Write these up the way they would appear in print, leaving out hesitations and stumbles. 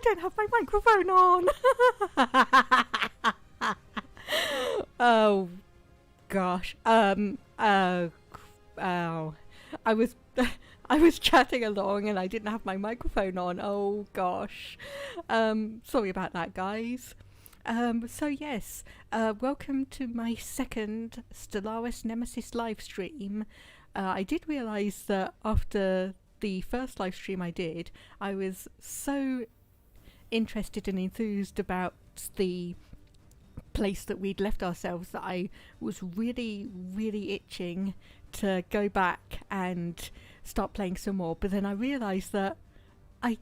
don't have my microphone on. Oh gosh. I was I was chatting along and I didn't have my microphone on. Oh gosh. Sorry about that, guys. So yes, welcome to my second Stellaris Nemesis live stream. I did realise that after the first live stream I did, I was so interested and enthused about the place that we'd left ourselves that I was really itching to go back and start playing some more. But then I realised that I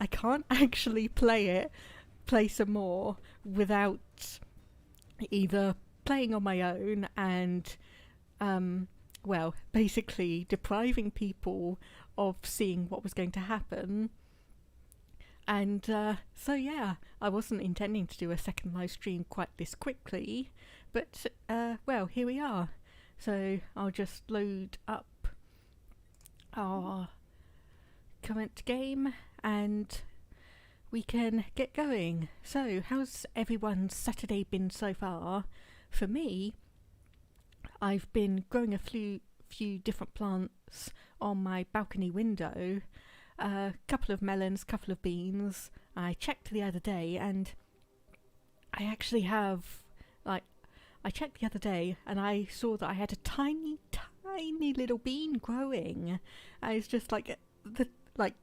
can't actually play some more without either playing on my own and well, basically depriving people of seeing what was going to happen. And so yeah, I wasn't intending to do a second live stream quite this quickly, but well, here we are. So I'll just load up our current game and we can get going. So how's everyone's Saturday been so far? For me, I've been growing a few different plants on my balcony window. A couple of melons, couple of beans. I checked the other day and I actually have, I checked the other day and I saw that I had a tiny little bean growing. And it's just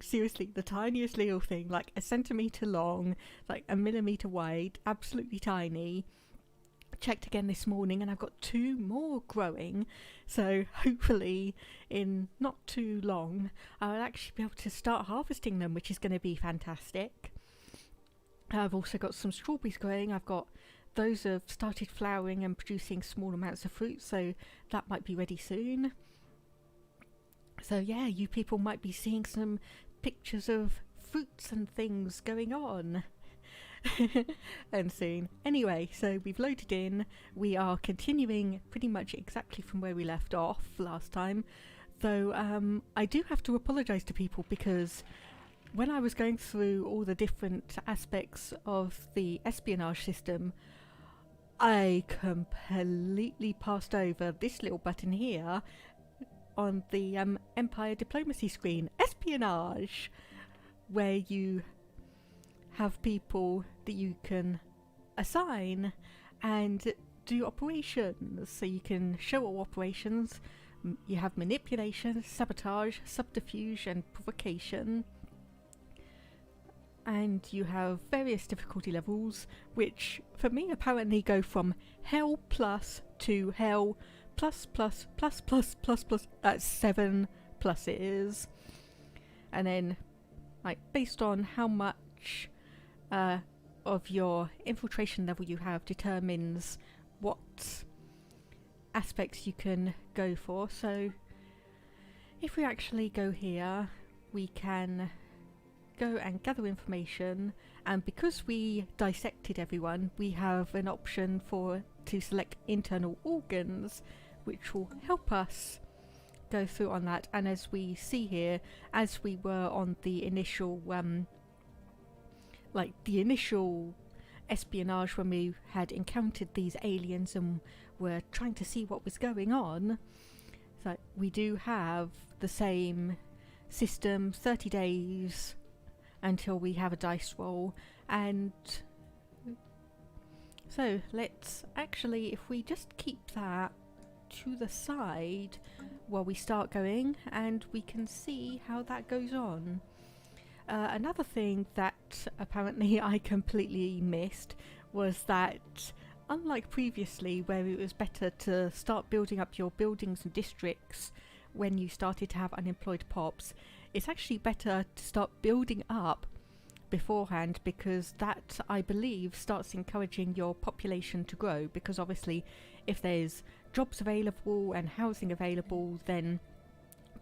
seriously, the tiniest little thing, like a centimetre long, like a millimetre wide, absolutely tiny. Checked again this morning and I've got 2 more growing, so hopefully in not too long I'll actually be able to start harvesting them, which is going to be fantastic. I've also got some strawberries growing. I've got those have started flowering and producing small amounts of fruit, so that might be ready soon. So yeah, you people might be seeing some pictures of fruits and things going on and soon. Anyway, so we've loaded in. We are continuing pretty much exactly from where we left off last time, though I do have to apologise to people because when I was going through all the different aspects of the espionage system, I completely passed over this little button here on the Empire diplomacy screen, espionage, where you have people that you can assign and do operations. So you can show all operations. You have manipulation, sabotage, subterfuge and provocation. And you have various difficulty levels, which for me apparently go from hell plus to hell plus plus plus plus plus plus at 7 pluses. And then based on how much of your infiltration level you have determines what aspects you can go for. So if we actually go here, we can go and gather information, and because we dissected everyone, we have an option to select internal organs, which will help us go through on that. And as we see here, as we were on the initial the initial espionage when we had encountered these aliens and were trying to see what was going on, so we do have the same system, 30 days until we have a dice roll. And so let's actually, if we just keep that to the side while we start going, and we can see how that goes on. Another thing that apparently I completely missed was that, unlike previously where it was better to start building up your buildings and districts when you started to have unemployed pops, it's actually better to start building up beforehand, because that, I believe, starts encouraging your population to grow, because obviously if there's jobs available and housing available, then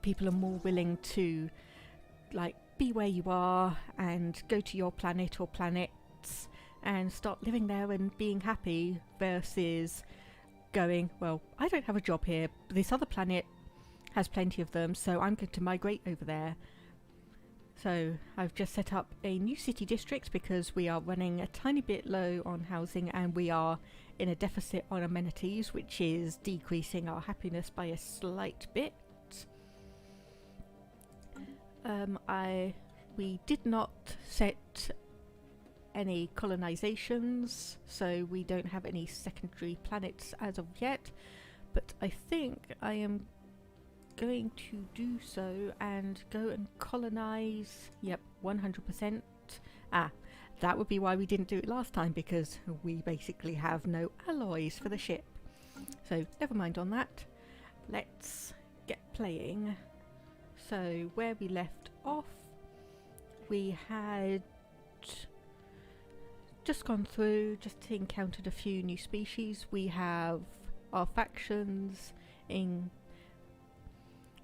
people are more willing to be where you are and go to your planet or planets and start living there and being happy, versus going, well, I don't have a job here, this other planet has plenty of them, so I'm going to migrate over there. So I've just set up a new city district because we are running a tiny bit low on housing and we are in a deficit on amenities, which is decreasing our happiness by a slight bit. We did not set any colonizations, so we don't have any secondary planets as of yet, but I think I am going to do so and go and colonize. Yep, 100%. That would be why we didn't do it last time, because we basically have no alloys for the ship. So never mind on that, let's get playing. So where we left off, we had just gone through, just encountered a few new species. We have our factions in,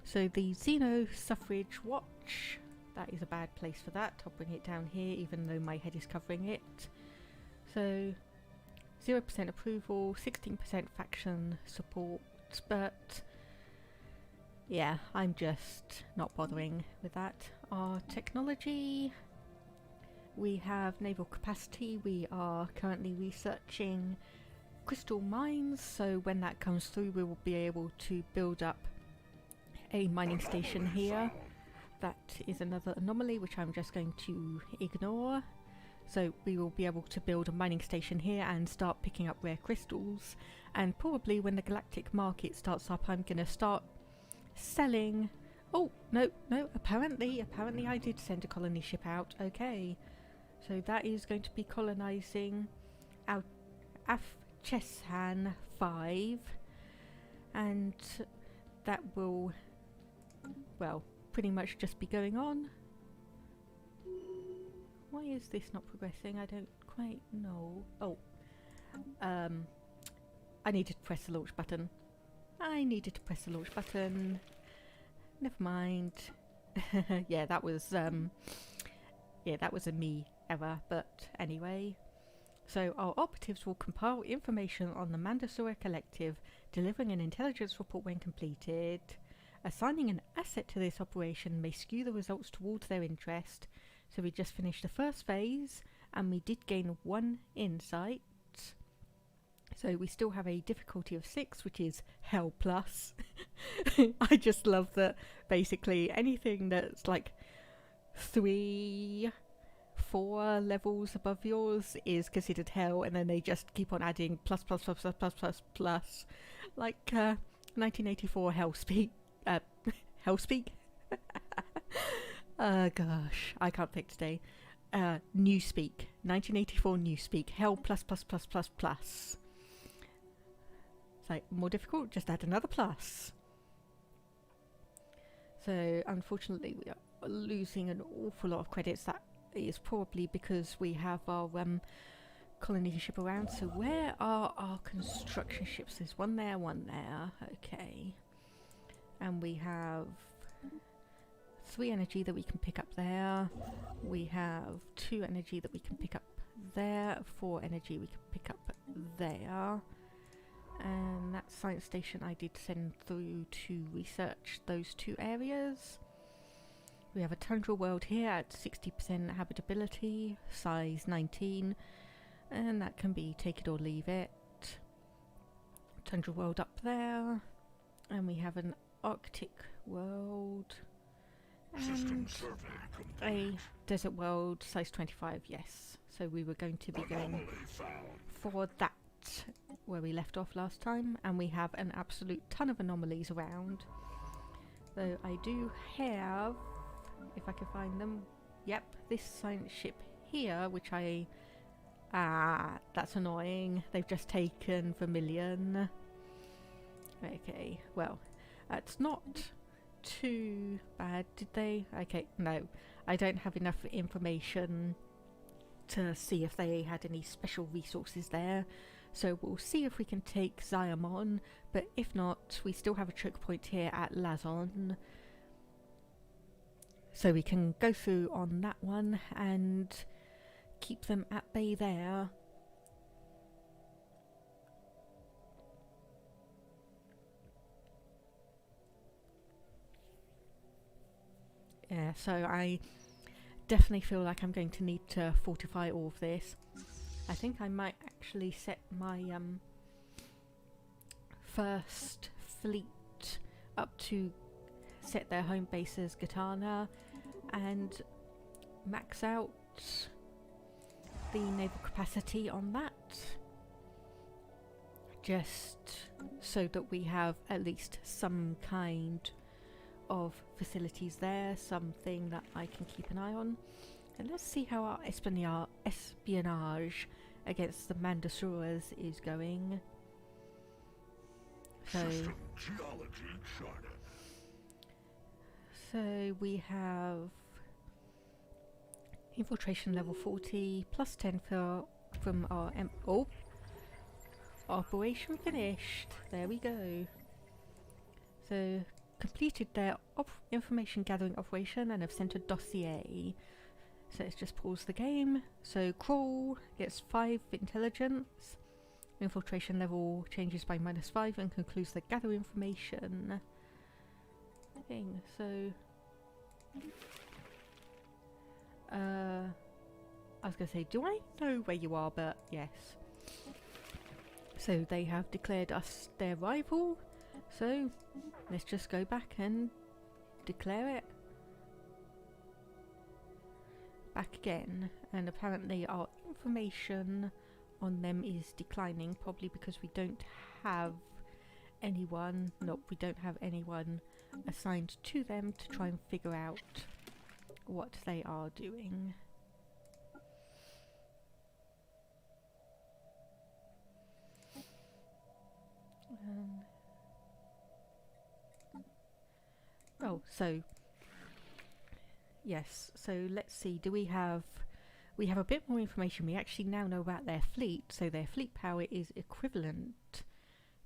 so the Xeno Suffrage Watch, that is a bad place for that. I'll bring it down here even though my head is covering it. So 0% approval, 16% faction support, but yeah, I'm just not bothering with that. Our technology, we have naval capacity. We are currently researching crystal mines, so when that comes through we will be able to build up a mining station here. That is another anomaly which I'm just going to ignore. So we will be able to build a mining station here and start picking up rare crystals, and probably when the galactic market starts up I'm gonna start selling. Oh no, apparently I did send a colony ship out. Okay, so that is going to be colonizing our Afchesan 5, and that will, well, pretty much just be going on. Why is this not progressing? I don't quite know. Oh, I needed to press the launch button. Never mind. Yeah, that was a me error, but anyway. So our operatives will compile information on the Mandasura Collective, delivering an intelligence report when completed. Assigning an asset to this operation may skew the results towards their interest. So we just finished the first phase and we did gain 1 insight. So we still have a difficulty of 6, which is Hell Plus. I just love that basically anything that's like 3, 4 levels above yours is considered hell, and then they just keep on adding plus plus plus plus plus plus plus, like 1984 Hellspeak. Hellspeak? Gosh, I can't think today. Newspeak. 1984 Newspeak. Hell plus plus plus plus plus. It's like, more difficult? Just add another plus. So, unfortunately, we are losing an awful lot of credits. That is probably because we have our colony ship around. So, where are our construction ships? There's one there, one there. Okay. And we have 3 energy that we can pick up there. We have 2 energy that we can pick up there. 4 energy we can pick up there. And that science station I did send through to research those 2 areas. We have a tundra world here at 60% habitability, size 19, and that can be take it or leave it. Tundra world up there, and we have an Arctic world and a desert world size 25. Yes, so we were going to be going for that where we left off last time, and we have an absolute ton of anomalies around. Though I do have, if I can find them, yep, this science ship here, which I that's annoying. They've just taken Vermilion. Okay, well, that's not too bad, did they? Okay, no, I don't have enough information to see if they had any special resources there. So we'll see if we can take Ziamon, but if not, we still have a choke point here at Lazon. So we can go through on that one and keep them at bay there. Yeah, so I definitely feel like I'm going to need to fortify all of this. I think I might actually set my first fleet up to set their home base as Gitana and max out the naval capacity on that, just so that we have at least some kind of facilities there, something that I can keep an eye on. And let's see how our espionage against the Mandasaurus is going. So we have infiltration level 40, plus 10 from our operation finished. There we go. So completed their information gathering operation and have sent a dossier. So let's just pause the game. So Crawl gets 5 intelligence. Infiltration level changes by -5 and concludes the gather information thing. So I was going to say, do I know where you are? But yes. So they have declared us their rival. So let's just go back and declare it back again. And apparently our information on them is declining, probably because we don't have anyone. No, we don't have anyone assigned to them to try and figure out what they are doing. Oh, so yes, so let's see, do we have a bit more information. We actually now know about their fleet, so their fleet power is equivalent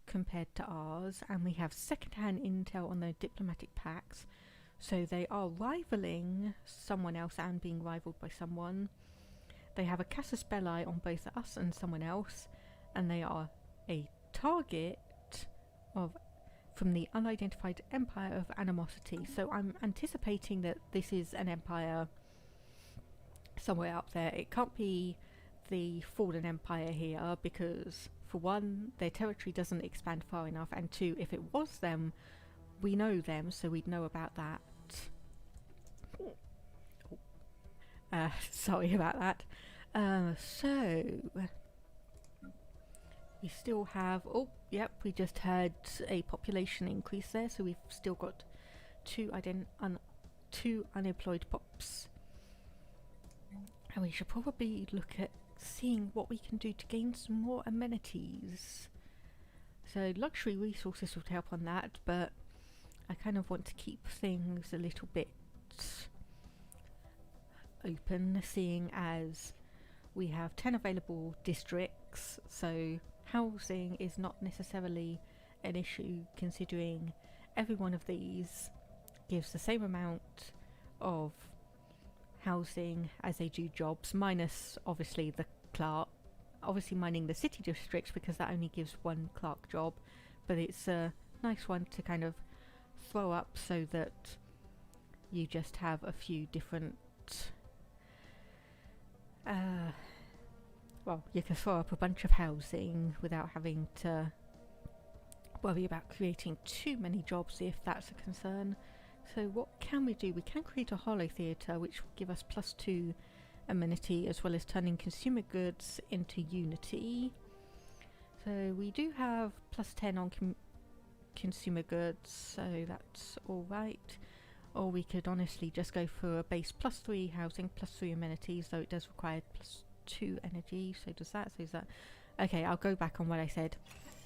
compared to ours, and we have second-hand intel on their diplomatic pacts, so they are rivaling someone else and being rivaled by someone. They have a casus belli on both us and someone else, and they are a target from the unidentified empire of animosity. So I'm anticipating that this is an empire somewhere up there. It can't be the fallen empire here, because for one, their territory doesn't expand far enough, and two, if it was them, we know them, so we'd know about that. Sorry about that. So we still have, oh yep, we just had a population increase there, so we've still got two unemployed pops. And we should probably look at seeing what we can do to gain some more amenities. So luxury resources would help on that, but I kind of want to keep things a little bit open, seeing as we have 10 available districts, so housing is not necessarily an issue, considering every one of these gives the same amount of housing as they do jobs, minus obviously the clerk, obviously mining the city districts, because that only gives one clerk job, but it's a nice one to kind of throw up so that you just have a few different well, you can throw up a bunch of housing without having to worry about creating too many jobs, if that's a concern. So what can we do? We can create a hollow theatre, which will give us +2 amenity, as well as turning consumer goods into unity. So we do have +10 on consumer goods, so that's alright. Or we could honestly just go for a base +3 housing, +3 amenities, though it does require +2 energy. So does that, so is that... Okay, I'll go back on what I said.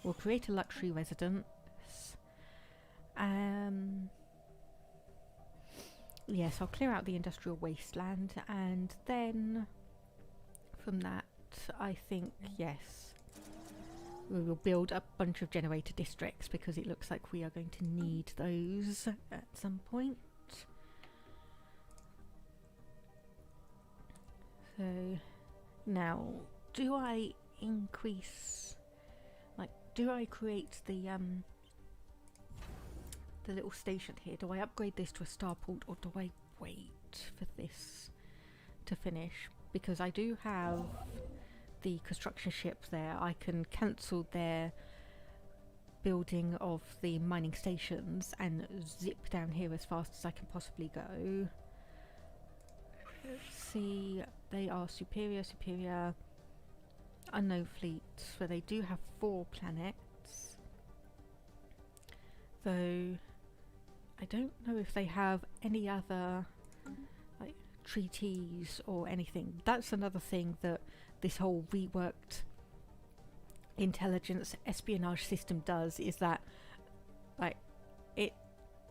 We'll create a luxury residence. Yes, I'll clear out the industrial wasteland, and then from that, I think, yes, we will build a bunch of generator districts, because it looks like we are going to need those at some point. So now, do I increase, like, do I create the little station here? Do I upgrade this to a starport, or do I wait for this to finish, because I do have the construction ships there. I can cancel their building of the mining stations and zip down here as fast as I can possibly go. Let's see, they are superior unknown fleets, where they do have 4 planets, though I don't know if they have any other like treaties or anything. That's another thing that this whole reworked intelligence espionage system does, is that like it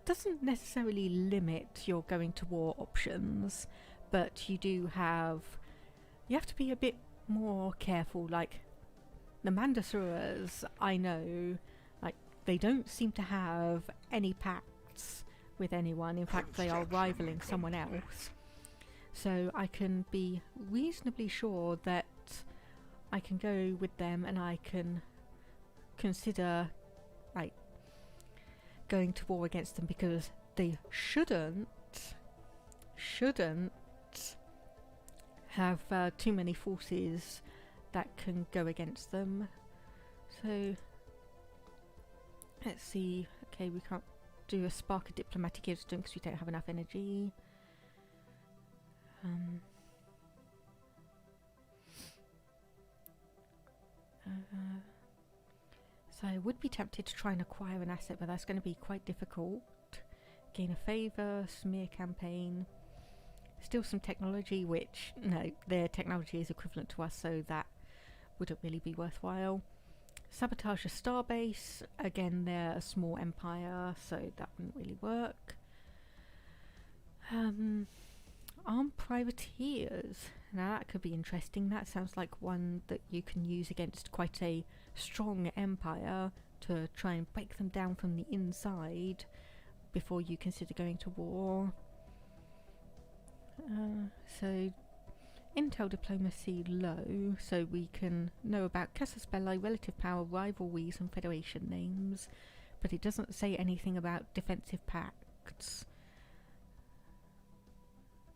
doesn't necessarily limit your going to war options, but you have to be a bit more careful. Like the Mandasaurs, I know, like they don't seem to have any pacts with anyone. In fact, they are rivaling someone else. So I can be reasonably sure that I can go with them, and I can consider like going to war against them, because they shouldn't have too many forces that can go against them. So let's see. Okay, we can't do a spark of diplomatic instinct because we don't have enough energy. So I would be tempted to try and acquire an asset, but that's going to be quite difficult. Gain a favour, smear campaign. Still some technology, which, no, their technology is equivalent to us, so that wouldn't really be worthwhile. Sabotage a starbase. Again, they're a small empire, so that wouldn't really work. Armed privateers. Now that could be interesting. That sounds like one that you can use against quite a strong empire to try and break them down from the inside before you consider going to war. So intel diplomacy low, so we can know about casus belli, relative power, rivalries and federation names, but it doesn't say anything about defensive pacts.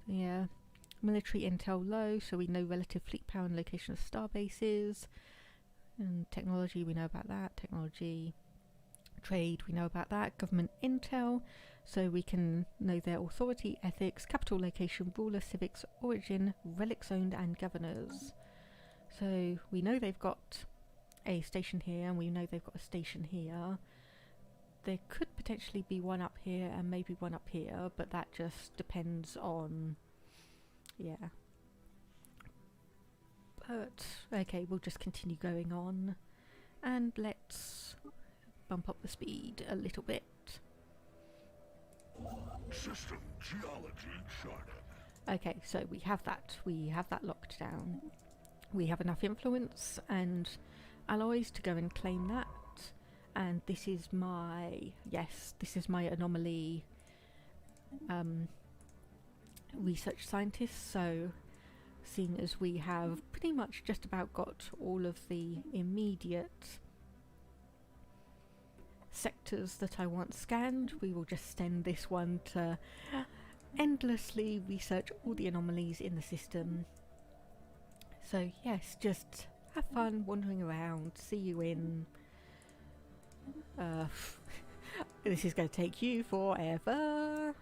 Yeah, military intel low, so we know relative fleet power and location of star bases. And technology, we know about that. Technology, trade, we know about that. Government intel, so we can know their authority, ethics, capital location, ruler, civics, origin, relics owned and governors. So we know they've got a station here, and we know they've got a station here. There could potentially be one up here and maybe one up here, but that just depends on, yeah. But okay, we'll just continue going on, and let's bump up the speed a little bit. System geology charted. Okay, so we have that locked down. We have enough influence and alloys to go and claim that. And this is my anomaly research scientist. So seeing as we have pretty much just about got all of the immediate sectors that I want scanned, we will just send this one to endlessly research all the anomalies in the system. So yes, just have fun wandering around. See you in this is going to take you forever,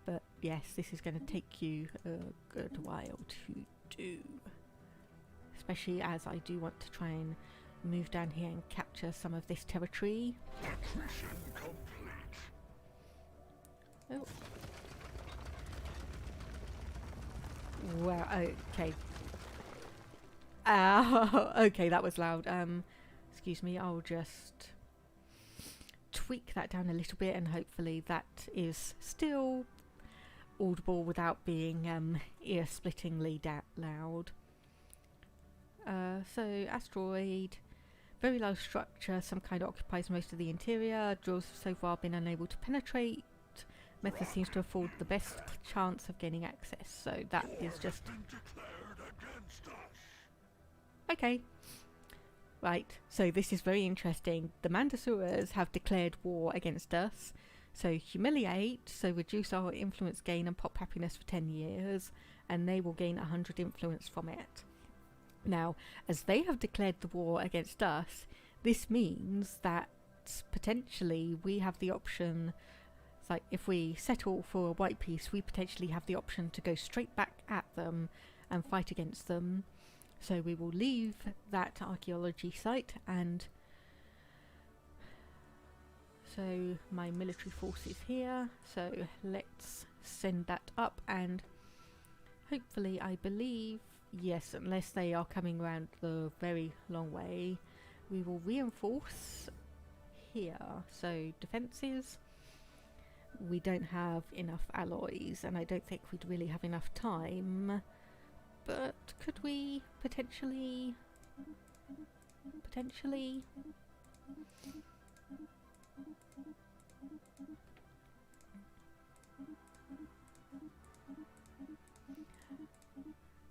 but yes, this is going to take you a good while to do, especially as I do want to try and move down here and capture some of this territory. Oh. Well, okay. Okay, that was loud. Excuse me, I'll just tweak that down a little bit, and hopefully that is still audible without being ear-splittingly loud. So, asteroid, very low structure, some kind occupies most of the interior, drills have so far been unable to penetrate. Method seems to afford the best chance of gaining access, so that is just... Okay. Right, so this is very interesting. The Mandasaurs have declared war against us. So humiliate, so reduce our influence gain and pop happiness for 10 years. and they will gain 100 influence from it. Now, as they have declared the war against us, this means that potentially we have the option, it's like if we settle for a white peace, we potentially have the option to go straight back at them and fight against them. So we will leave that archaeology site, and so my military force is here, so let's send that up, and hopefully, I believe, yes, unless they are coming around the very long way, we will reinforce here. So defences, we don't have enough alloys, and I don't think we'd really have enough time, but could we potentially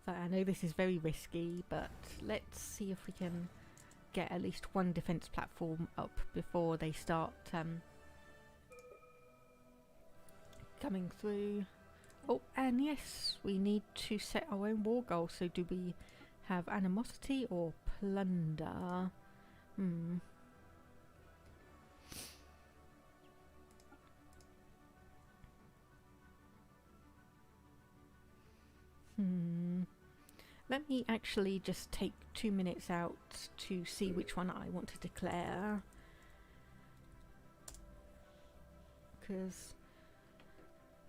so I know this is very risky, but let's see if we can get at least one defense platform up before they start coming through. Oh, and yes, we need to set our own war goal. So do we have animosity or plunder? Let me actually just take 2 minutes out to see which one I want to declare. Because,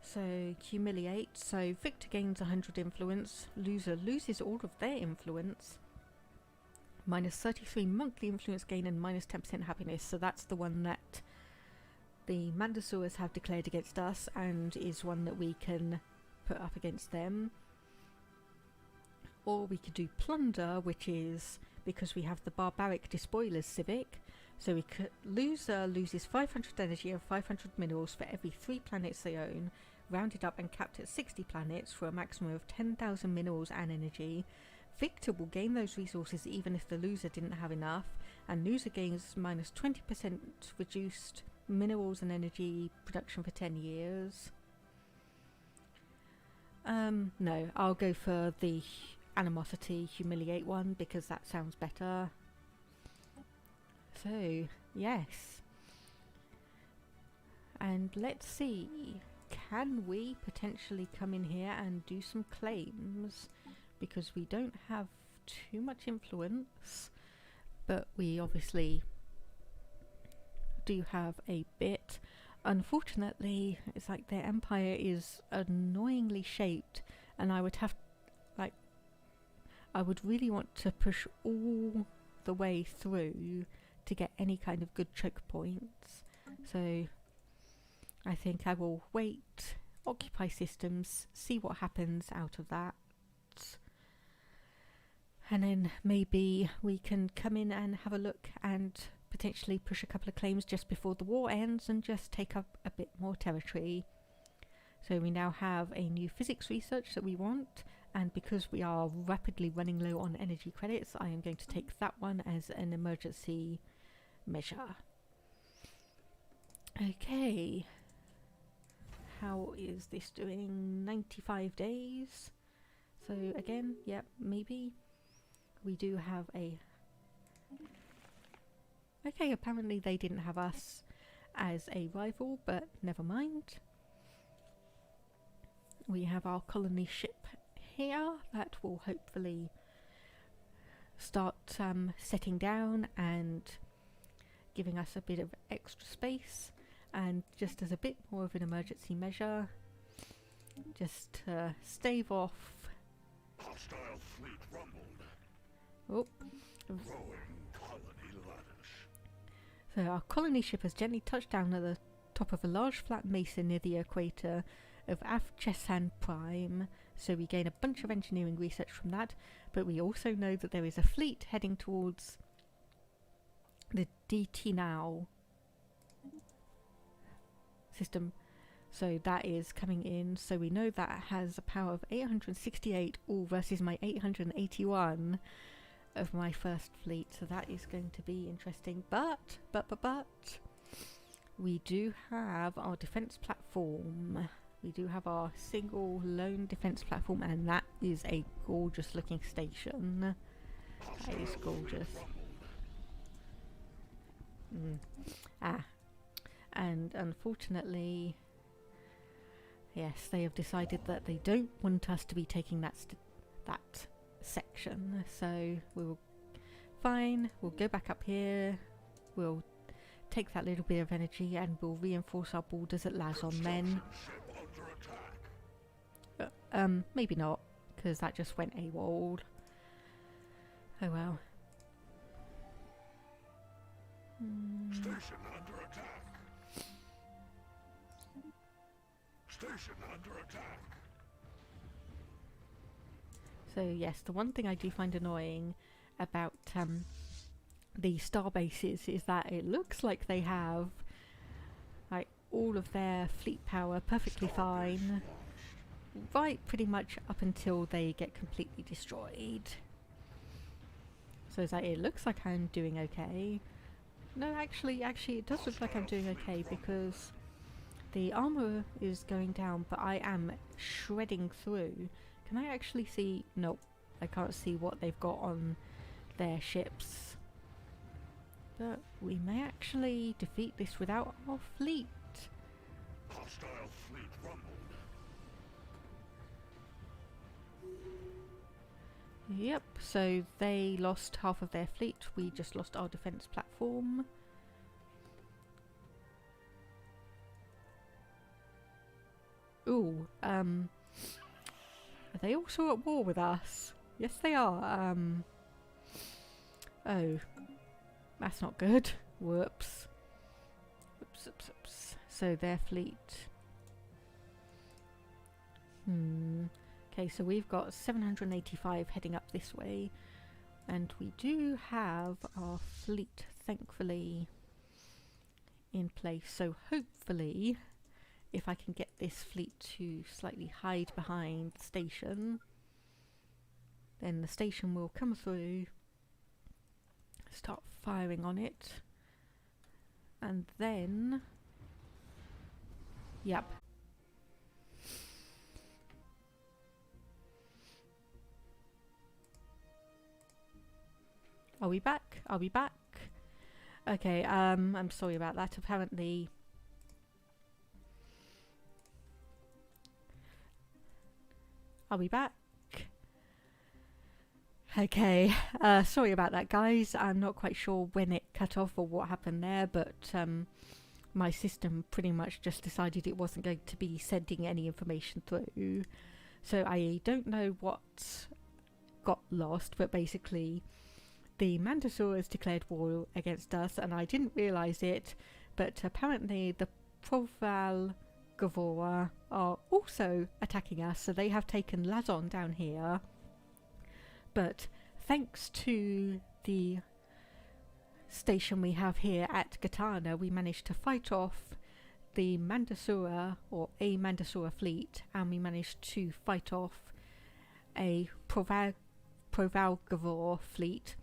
so humiliate, so victor gains 100 influence, loser loses all of their influence, minus 33 monthly influence gain and minus 10% happiness. So that's the one that the Mandosaurs have declared against us, and is one that we can put up against them. Or we could do plunder, which is because we have the barbaric despoilers civic. So we could loser loses 500 energy and 500 minerals for every 3 planets they own, rounded up and capped at 60 planets for a maximum of 10,000 minerals and energy. Victor will gain those resources even if the loser didn't have enough, and loser gains minus 20% reduced minerals and energy production for 10 years. No, I'll go for the animosity humiliate one because that sounds better. So yes, and let's see, can we potentially come in here and do some claims, because we don't have too much influence, but we obviously do have a bit. Unfortunately, it's like their empire is annoyingly shaped, and I would have, like, I would really want to push all the way through to get any kind of good choke points. So I think I will wait, occupy systems, see what happens out of that, and then maybe we can come in and have a look and potentially push a couple of claims just before the war ends and just take up a bit more territory. So we now have a new physics research that we want, and because we are rapidly running low on energy credits, I am going to take that one as an emergency measure. Okay, how is this doing? 95 days. So again, yep, maybe we do have a... Okay, apparently they didn't have us as a rival, but never mind. We have our colony ship here that will hopefully start setting down and giving us a bit of extra space, and just as a bit more of an emergency measure, just to stave off. Hostile fleet rumbled. Oh. Growing colony lavish. So our colony ship has gently touched down at the top of a large flat mesa near the equator of Afchesan Prime, so we gain a bunch of engineering research from that, but we also know that there is a fleet heading towards the DT-Now system, so that is coming in, so we know that has a power of 868 all versus my 881 of my first fleet, so that is going to be interesting. But we do have our defense platform we do have our single lone defense platform, and that is a gorgeous looking station. That is gorgeous. And unfortunately, yes, they have decided that they don't want us to be taking that section, so we'll we'll go back up here, we'll take that little bit of energy and we'll reinforce our borders at Lazon then. Maybe not, because that just went AWOL. Oh well. Station under attack. Station under attack. So yes, the one thing I do find annoying about the star bases is that it looks like they have like all of their fleet power perfectly fine, right pretty much up until they get completely destroyed. So it's like, it looks like I'm doing okay. No, actually it does look like I'm doing okay, because the armor is going down, but I am shredding through. Can I actually see? Nope, I can't see what they've got on their ships. But we may actually defeat this without our fleet. Hostile fleet rumbled. Yep, so they lost half of their fleet. We just lost our defense platform. Ooh, are they also at war with us? Yes, they are. Oh, that's not good. Whoops. Oops. So their fleet. Okay, so we've got 785 heading up this way, and we do have our fleet, thankfully, in place. So hopefully, if I can get this fleet to slightly hide behind the station, then the station will come through, start firing on it, and then, yep. Are we back? Are we back? Okay, I'm sorry about that. Apparently, are we back? Okay, sorry about that, guys. I'm not quite sure when it cut off or what happened there, but my system pretty much just decided it wasn't going to be sending any information through. So I don't know what got lost, but basically the Mandosaurs declared war against us, and I didn't realise it, but apparently the Proval Gavora are also attacking us, so they have taken Lazon down here. But thanks to the station we have here at Gatana, we managed to fight off the Mandosaur, or a Mandosaur fleet, and we managed to fight off a Proval Gavor fleet.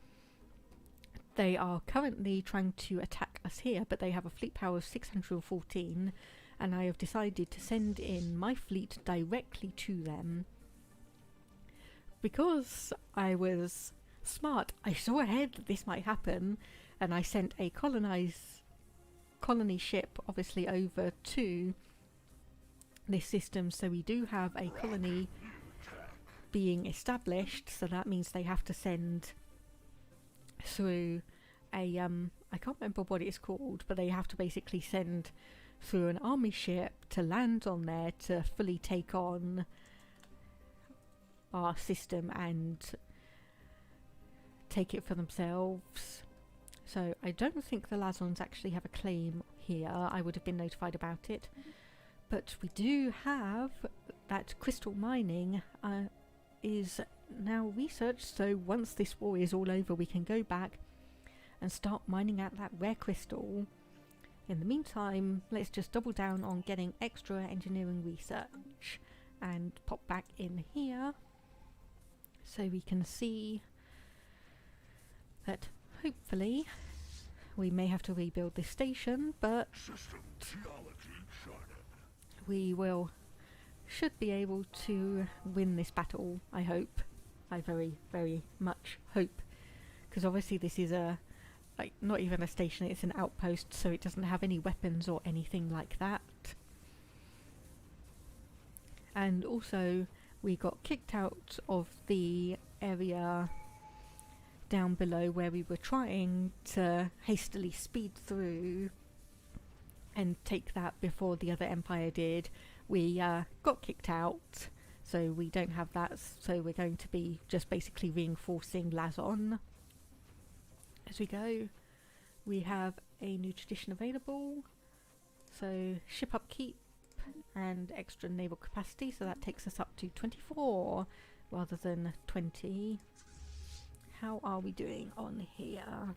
They are currently trying to attack us here, but they have a fleet power of 614, and I have decided to send in my fleet directly to them. Because I was smart, I saw ahead that this might happen, and I sent a colony ship obviously over to this system, so we do have a colony being established, so that means they have to send through a I can't remember what it's called, but they have to basically send through an army ship to land on there to fully take on our system and take it for themselves. So I don't think the Lazons actually have a claim here. I would have been notified about it, but we do have that crystal mining is now researched, so once this war is all over we can go back and start mining out that rare crystal. In the meantime, let's just double down on getting extra engineering research and pop back in here so we can see that hopefully we may have to rebuild this station, but we will should be able to win this battle, I hope. I very, very much hope. Because obviously this is a, like, not even a station, it's an outpost, so it doesn't have any weapons or anything like that. And also, we got kicked out of the area down below where we were trying to hastily speed through and take that before the other empire did. We got kicked out, so we don't have that, so we're going to be just basically reinforcing Lazon as we go. We have a new tradition available, so ship upkeep and extra naval capacity, so that takes us up to 24 rather than 20. How are we doing on here?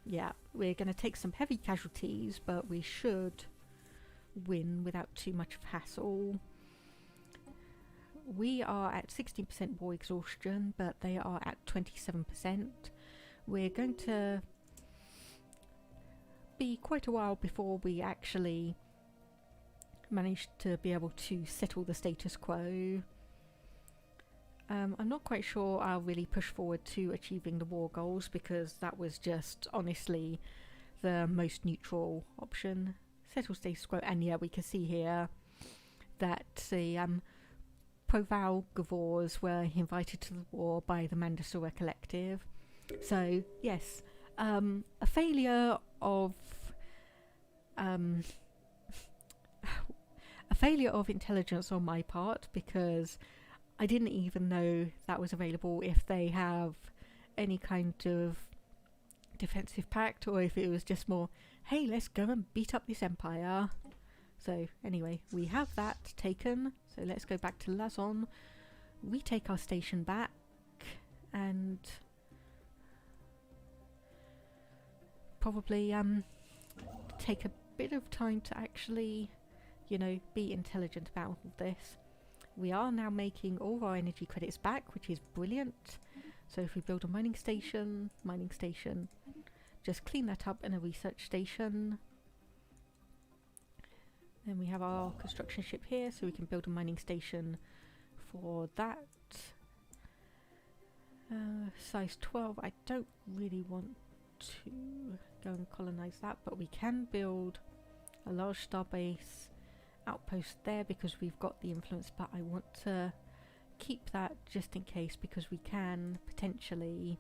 Yeah, we're going to take some heavy casualties, but we should win without too much of hassle. We are at 16% war exhaustion, but they are at 27%. We're going to be quite a while before we actually manage to be able to settle the status quo. I'm not quite sure I'll really push forward to achieving the war goals, because that was just honestly the most neutral option. Settle status quo, and yeah, we can see here that the Proval Gavors were invited to the war by the Mandasura Collective. So yes, a failure of intelligence on my part, because I didn't even know that was available, if they have any kind of defensive pact, or if it was just more, hey, let's go and beat up this empire. So anyway, we have that taken, so let's go back to Lazon, retake our station back, and probably take a bit of time to actually, you know, be intelligent about all this. We are now making all of our energy credits back, which is brilliant. So if we build a mining station, just clean that up, and a research station. Then we have our construction ship here, so we can build a mining station for that. Size 12, I don't really want to go and colonize that, but we can build a large starbase outpost there because we've got the influence, but I want to keep that just in case, because we can potentially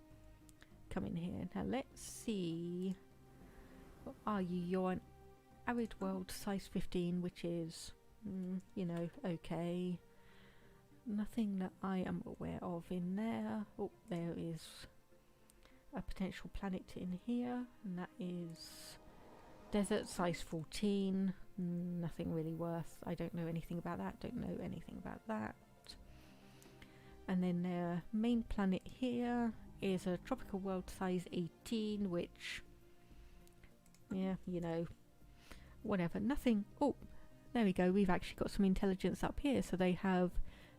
come in here. Now let's see, what are you? You're an arid world, size 15, which is you know, okay. Nothing that I am aware of in there. Oh, there is a potential planet in here, and that is desert, size 14. Nothing really worth. I don't know anything about that. And then their main planet here is a tropical world, size 18, which, yeah, you know, whatever. Nothing. Oh, there we go. We've actually got some intelligence up here. So they have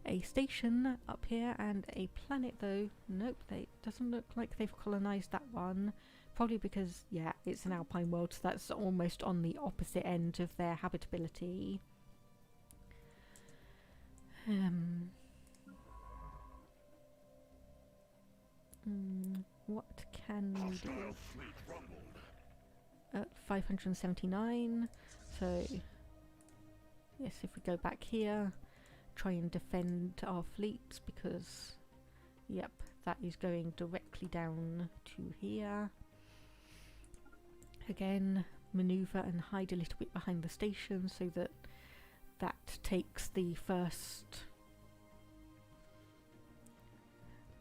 a station up here and a planet, though. Nope, they doesn't look like they've colonized that one. Probably because, yeah, it's an alpine world, so that's almost on the opposite end of their habitability. What can we do? 579. So, yes, if we go back here, try and defend our fleets, because, yep, that is going directly down to here. Again, maneuver and hide a little bit behind the station so that that takes the first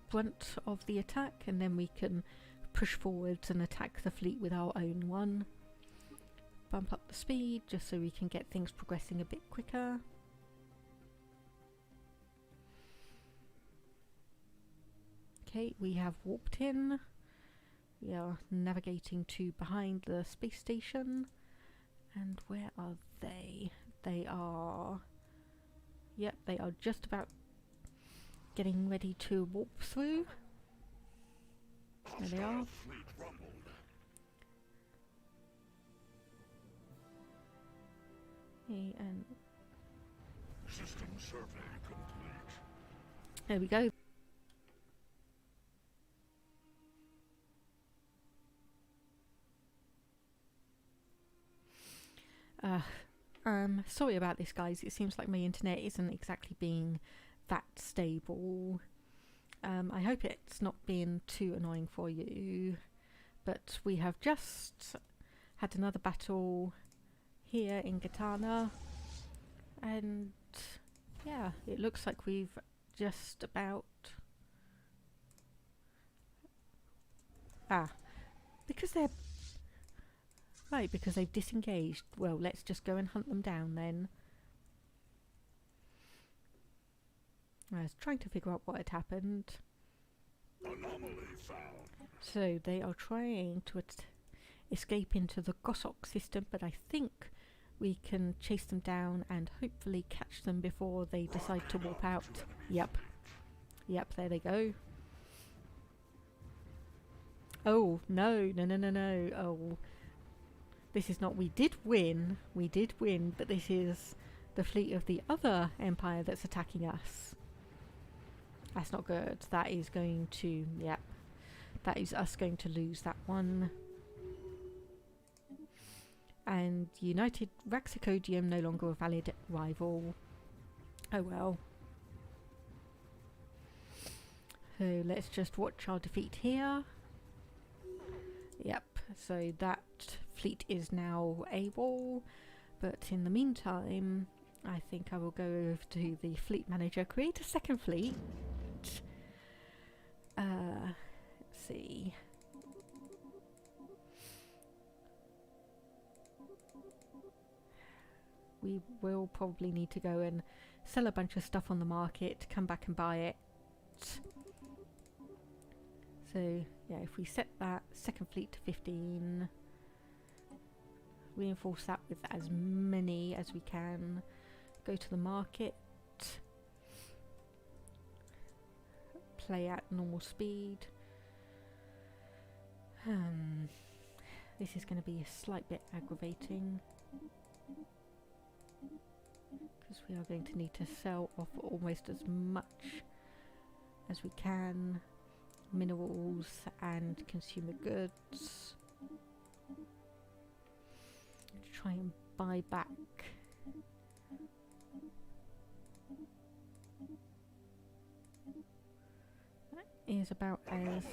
brunt of the attack, and then we can push forwards and attack the fleet with our own one. Bump up the speed just so we can get things progressing a bit quicker. Okay, we have warped in. We are navigating to behind the space station. And where are they? They are... Yep, they are just about getting ready to warp through. There they are. Okay, and System survey complete. There we go. Sorry about this, guys. It seems like my internet isn't exactly being that stable. I hope it's not being too annoying for you, but we have just had another battle here in Gitana, and yeah, it looks like we've just about because they're right, because they've disengaged. Well, let's just go and hunt them down then. I was trying to figure out what had happened. Anomaly found. So they are trying to escape into the Gossok system, but I think we can chase them down and hopefully catch them before they decide to warp out. Yep. Yep, there they go. Oh, no. Oh, this is not... We did win, but this is the fleet of the other empire that's attacking us. That's not good. That is going to... Yep. That is us going to lose that one. And United Raxicodium no longer a valid rival. Oh well. So let's just watch our defeat here. Yep, so that fleet is now able, but in the meantime I think I will go over to the fleet manager, create a second fleet. Let's see. We will probably need to go and sell a bunch of stuff on the market, come back and buy it. So yeah, if we set that second fleet to 15, reinforce that with as many as we can, go to the market, play at normal speed. This is going to be a slight bit aggravating, because we are going to need to sell off almost as much as we can, minerals and consumer goods, to try and buy back that is about as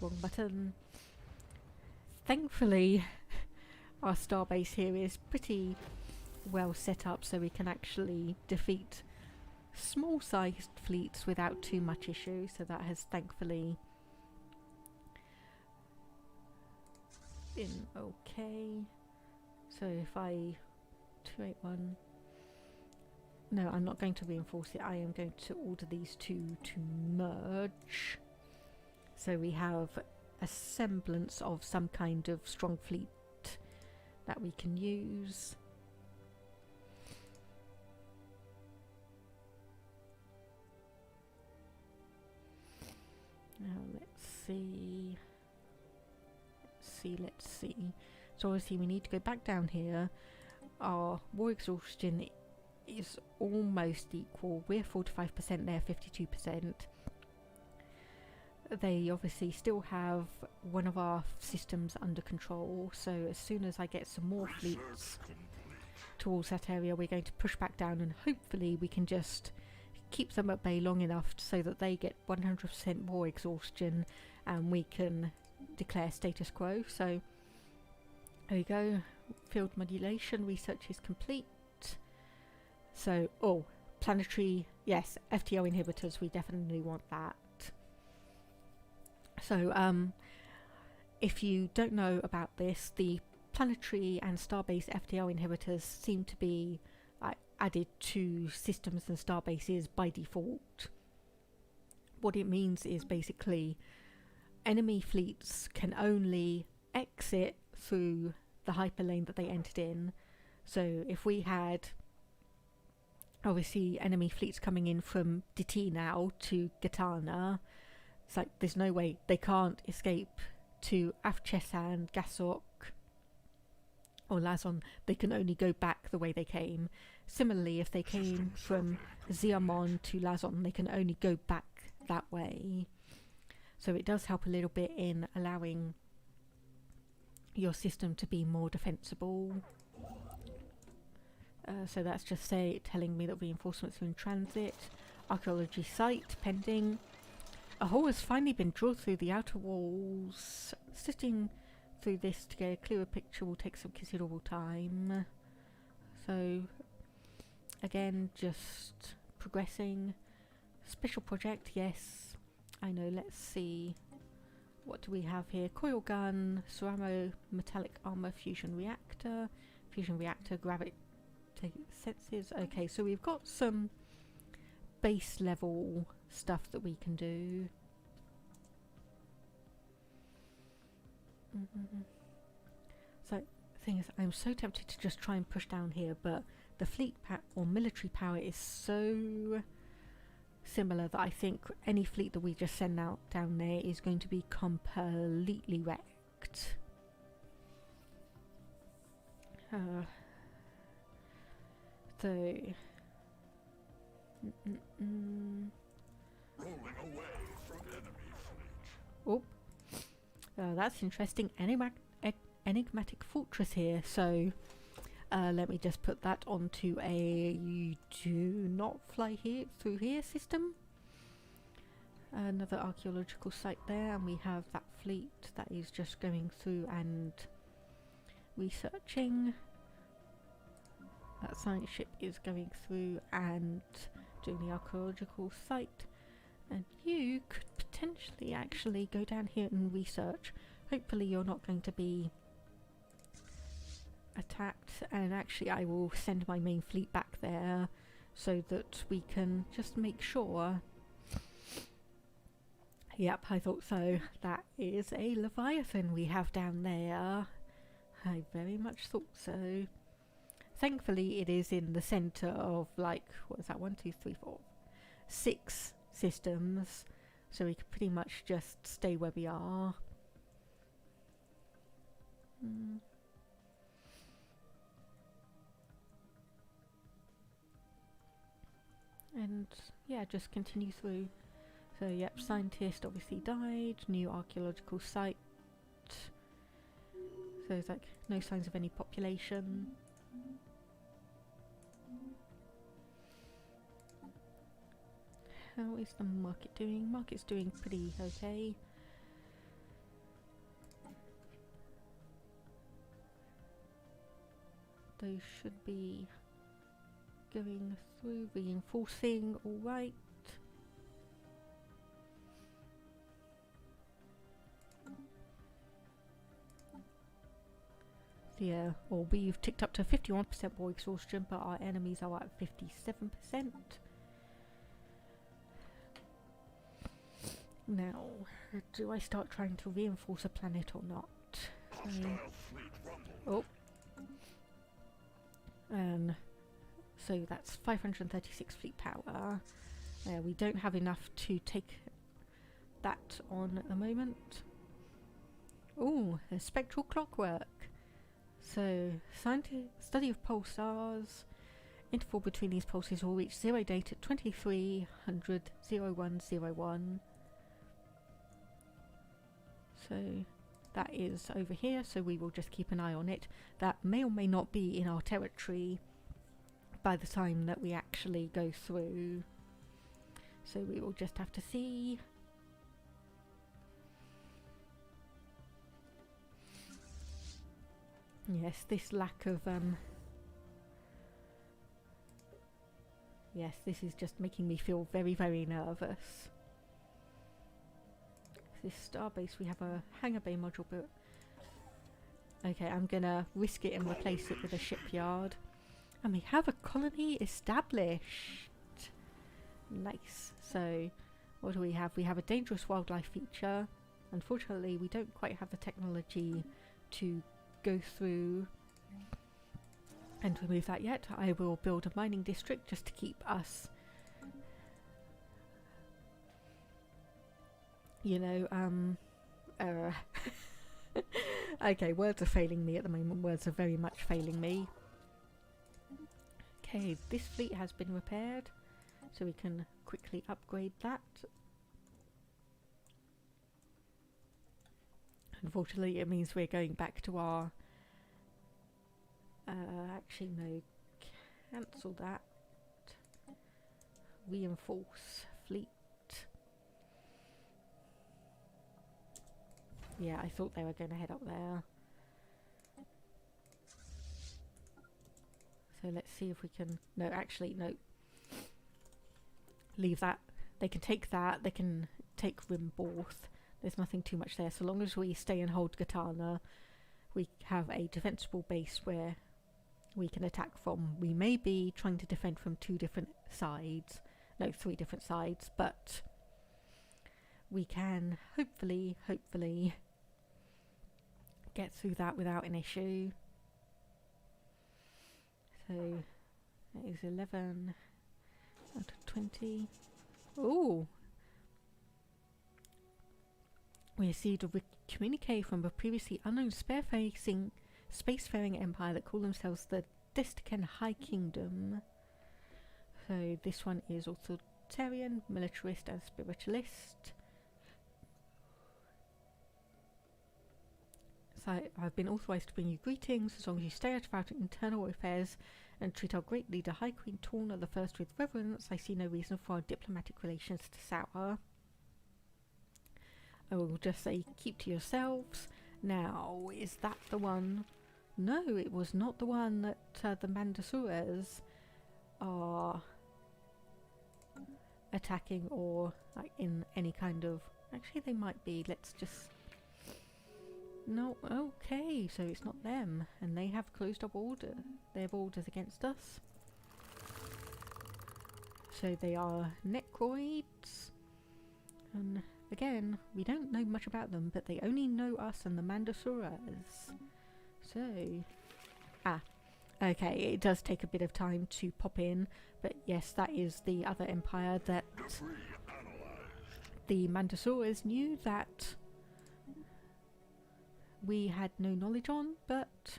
wrong button. Thankfully our starbase here is pretty well set up, so we can actually defeat small sized fleets without too much issue, so that has thankfully been okay. So if I 281, no, I'm not going to reinforce it, I am going to order these two to merge, so we have a semblance of some kind of strong fleet that we can use. Now let's see. Let's see. So obviously we need to go back down here. Our war exhaustion is almost equal. We're 45%, they're 52%. They obviously still have one of our systems under control, so as soon as I get some more fleets towards that area, we're going to push back down, and hopefully we can just keep them at bay long enough so that they get 100% war exhaustion and we can declare status quo. So there you go, field modulation research is complete. So planetary, yes, FTO inhibitors, we definitely want that. So if you don't know about this, the planetary and starbase FTO inhibitors seem to be added to systems and starbases by default. What it means is basically enemy fleets can only exit through the hyperlane that they entered in. So if we had obviously enemy fleets coming in from DT now to Gitana, it's like there's no way, they can't escape to Afchesan, Gasok, or Lazon, they can only go back the way they came. Similarly, if they came from Ziamon to Lazon, they can only go back that way. So it does help a little bit in allowing your system to be more defensible. So that's just telling me that reinforcements are in transit. Archaeology site pending. A hole has finally been drilled through the outer walls. Sitting through this to get a clearer picture will take some considerable time. So again, just progressing. Special project, yes. I know, let's see. What do we have here? Coil gun, ceramo metallic armor, fusion reactor, gravity senses. Okay, so we've got some base level stuff that we can do. So the thing is, I'm so tempted to just try and push down here, but the fleet or military power is so similar that I think any fleet that we just send out down there is going to be completely wrecked. So Rolling away from enemy fleet. oh, that's interesting. Enigmatic fortress here. So let me just put that onto a do not fly here through here system. Another archaeological site there, and we have that fleet that is just going through and researching. That science ship is going through and doing the archaeological site, and you could potentially actually go down here and research. Hopefully you're not going to be attacked, and actually I will send my main fleet back there so that we can just make sure. Yep, I thought so. That is a Leviathan we have down there. I very much thought so. Thankfully it is in the centre of, like, what is that, 1, 2, 3, 4, 6 systems, so we can pretty much just stay where we are. And yeah, just continue through. So yep, scientist obviously died, new archaeological site. So it's like no signs of any population. How is the market doing? Market's doing pretty okay. Those should be going through, reinforcing, alright. Yeah, well, we've ticked up to 51% war exhaustion, but our enemies are at 57%. Now, do I start trying to reinforce a planet or not? Oh. And so that's 536 fleet power. We don't have enough to take that on at the moment. Oh, a spectral clockwork. So, study of pulsars. Interval between these pulses will reach 0 date at 2300 0101. So that is over here, so we will just keep an eye on it. That may or may not be in our territory by the time that we actually go through. So we will just have to see. Yes, this lack of yes, this is just making me feel very, very nervous. This starbase, we have a hangar bay module built. Okay, I'm gonna risk it and replace it with a shipyard. And we have a colony established. Nice. So, what do we have? We have a dangerous wildlife feature. Unfortunately, we don't quite have the technology to go through and remove that yet. I will build a mining district just to keep us, you know, Okay, words are failing me at the moment. Words are very much failing me. Okay, this fleet has been repaired, so we can quickly upgrade that. Unfortunately, it means we're going back to our... actually, no. Cancel that. Reinforce fleet. Yeah, I thought they were going to head up there. So let's see if we can... No, actually, no. Leave that. They can take that. They can take Rimborth. There's nothing too much there. So long as we stay and hold Katana, we have a defensible base where we can attack from. We may be trying to defend from 2 different sides. No, 3 different sides. But we can hopefully get through that without an issue. So that is 11 out of 20. Ooh! We received a communique from a previously unknown spacefaring empire that call themselves the Destican High Kingdom. So this one is authoritarian, militarist and spiritualist. So I've been authorized to bring you greetings as long as you stay out of our internal affairs and treat our great leader High Queen Torna the First with reverence. I see no reason for our diplomatic relations to sour. I will just say keep to yourselves. Now, is that the one? No, it was not the one that the Mandasuras are attacking or like in any kind of... Actually, they might be. Let's just... No, okay, so it's not them, and they have closed up their borders against us. So they are Necroids, and again, we don't know much about them, but they only know us and the Mandasuras. So, okay, it does take a bit of time to pop in, but yes, that is the other empire that the Mandasuras knew that we had no knowledge on, but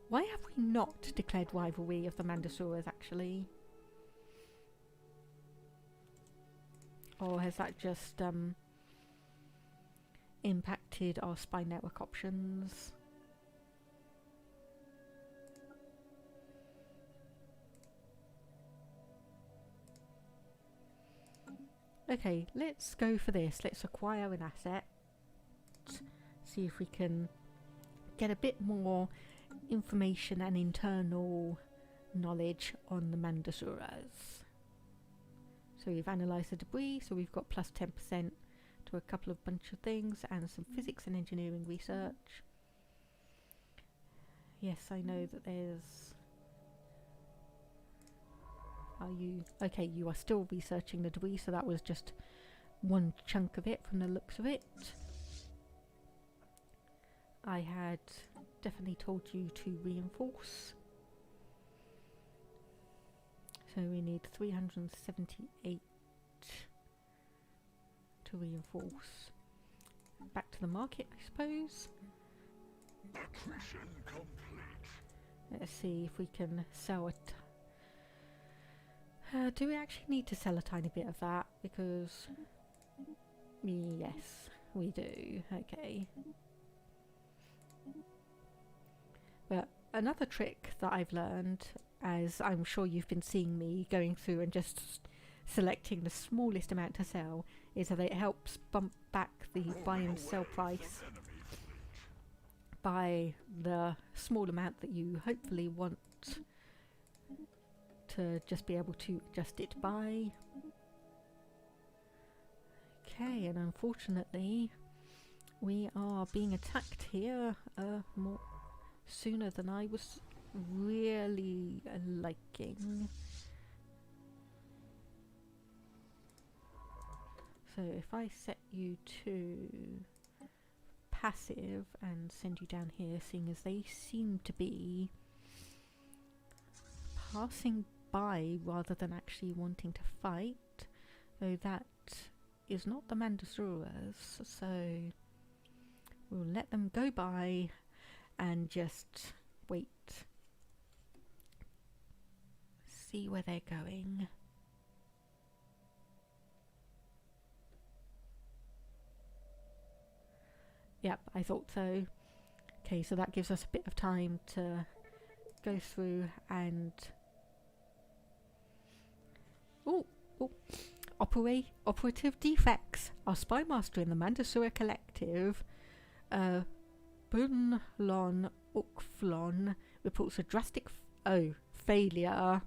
why have we not declared rivalry of the Mandasuras actually? Or has that just impacted our spy network options? Okay, let's go for this. Let's acquire an asset. See if we can get a bit more information and internal knowledge on the Mandasuras. So we've analysed the debris, so we've got plus 10% to a couple of bunch of things and some physics and engineering research. Yes, I know that there's... Are you... Okay, you are still researching the debris, so that was just one chunk of it from the looks of it. I had definitely told you to reinforce. So we need 378 to reinforce. Back to the market, I suppose. Acquisition complete. Let's see if we can sell it. Do we actually need to sell a tiny bit of that? Because... yes, we do. Okay. But another trick that I've learned, as I'm sure you've been seeing me going through and just selecting the smallest amount to sell, is that it helps bump back the buy and sell price by the small amount that you hopefully want to just be able to adjust it by. Okay, and unfortunately we are being attacked here more sooner than I was really liking. So if I set you to passive and send you down here, seeing as they seem to be passing by rather than actually wanting to fight, though that is not the Mandasuras, so We'll let them go by and just wait. See where they're going. Yep, I thought so. Okay, so that gives us a bit of time to go through and... Oh, operative defects. Our spy master in the Mandasura Collective, Bunlon Ukflon, reports a drastic failure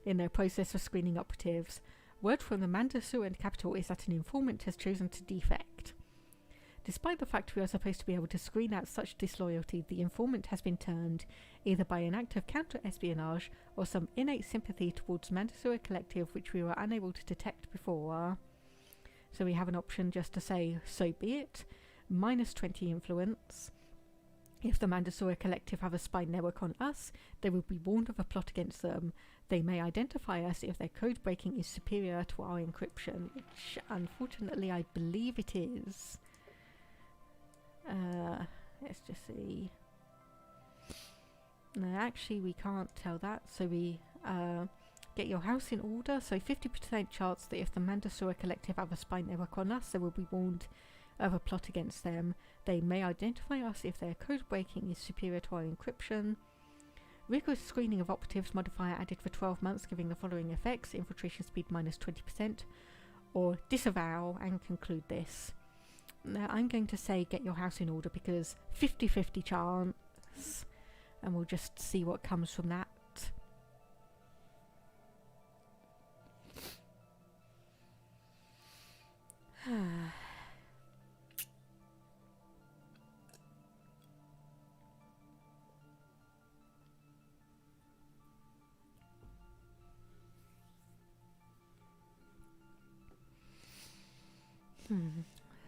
in their process of screening operatives. Word from the Mandasura capital is that an informant has chosen to defect. Despite the fact we are supposed to be able to screen out such disloyalty, the informant has been turned, either by an act of counter-espionage or some innate sympathy towards Mandasura Collective which we were unable to detect before. So we have an option just to say, so be it. -20 influence. If the Mandasura Collective have a spy network on us, they will be warned of a plot against them. They may identify us if their code breaking is superior to our encryption, which unfortunately I believe it is. Let's just see. No, actually we can't tell that, so we get your house in order. So 50% chance that if the Mandasura Collective have a spy network on us, they will be warned of a plot against them. They may identify us if their code breaking is superior to our encryption. Rigorous screening of operatives modifier added for 12 months, giving the following effects: infiltration speed -20%, or disavow and conclude this. Now I'm going to say get your house in order because 50-50 chance, and we'll just see what comes from that.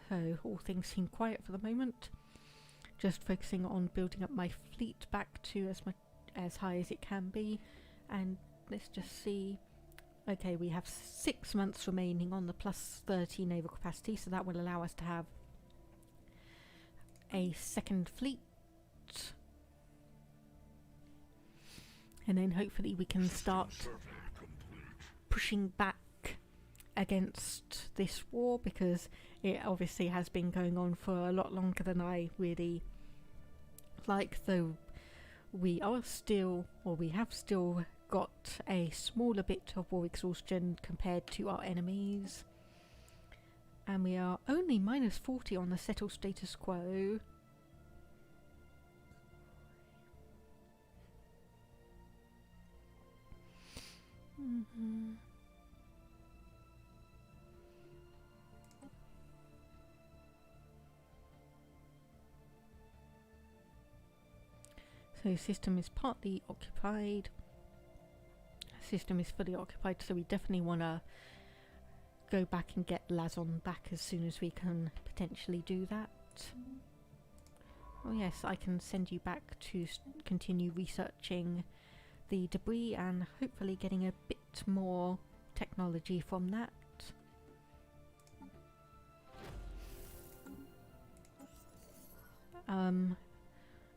So all things seem quiet for the moment. Just focusing on building up my fleet back to as high as it can be, and let's just see. Okay, we have 6 months remaining on the +30 naval capacity, so that will allow us to have a second fleet, and then hopefully we can start pushing back against this war, because it obviously has been going on for a lot longer than I really like, though we are still, or we have still got a smaller bit of war exhaustion compared to our enemies, and we are only -40 on the settled status quo. So system is partly occupied. System is fully occupied, so we definitely want to go back and get Lazon back as soon as we can potentially do that. Oh yes, I can send you back to continue researching the debris and hopefully getting a bit more technology from that.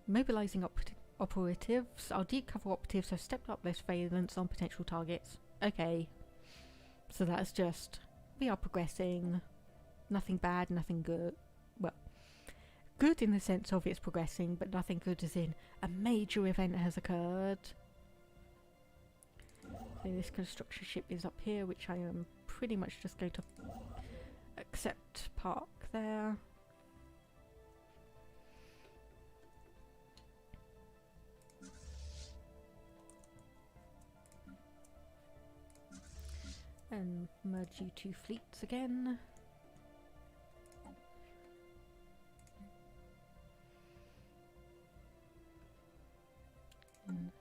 Mobilizing operatives. Our deep cover operatives have stepped up their surveillance on potential targets. Okay, so that's just, we are progressing. Nothing bad, nothing good. Well, good in the sense of it's progressing, but nothing good as in a major event has occurred. So this construction ship is up here, which I am pretty much just going to accept park there. And merge you two fleets again. And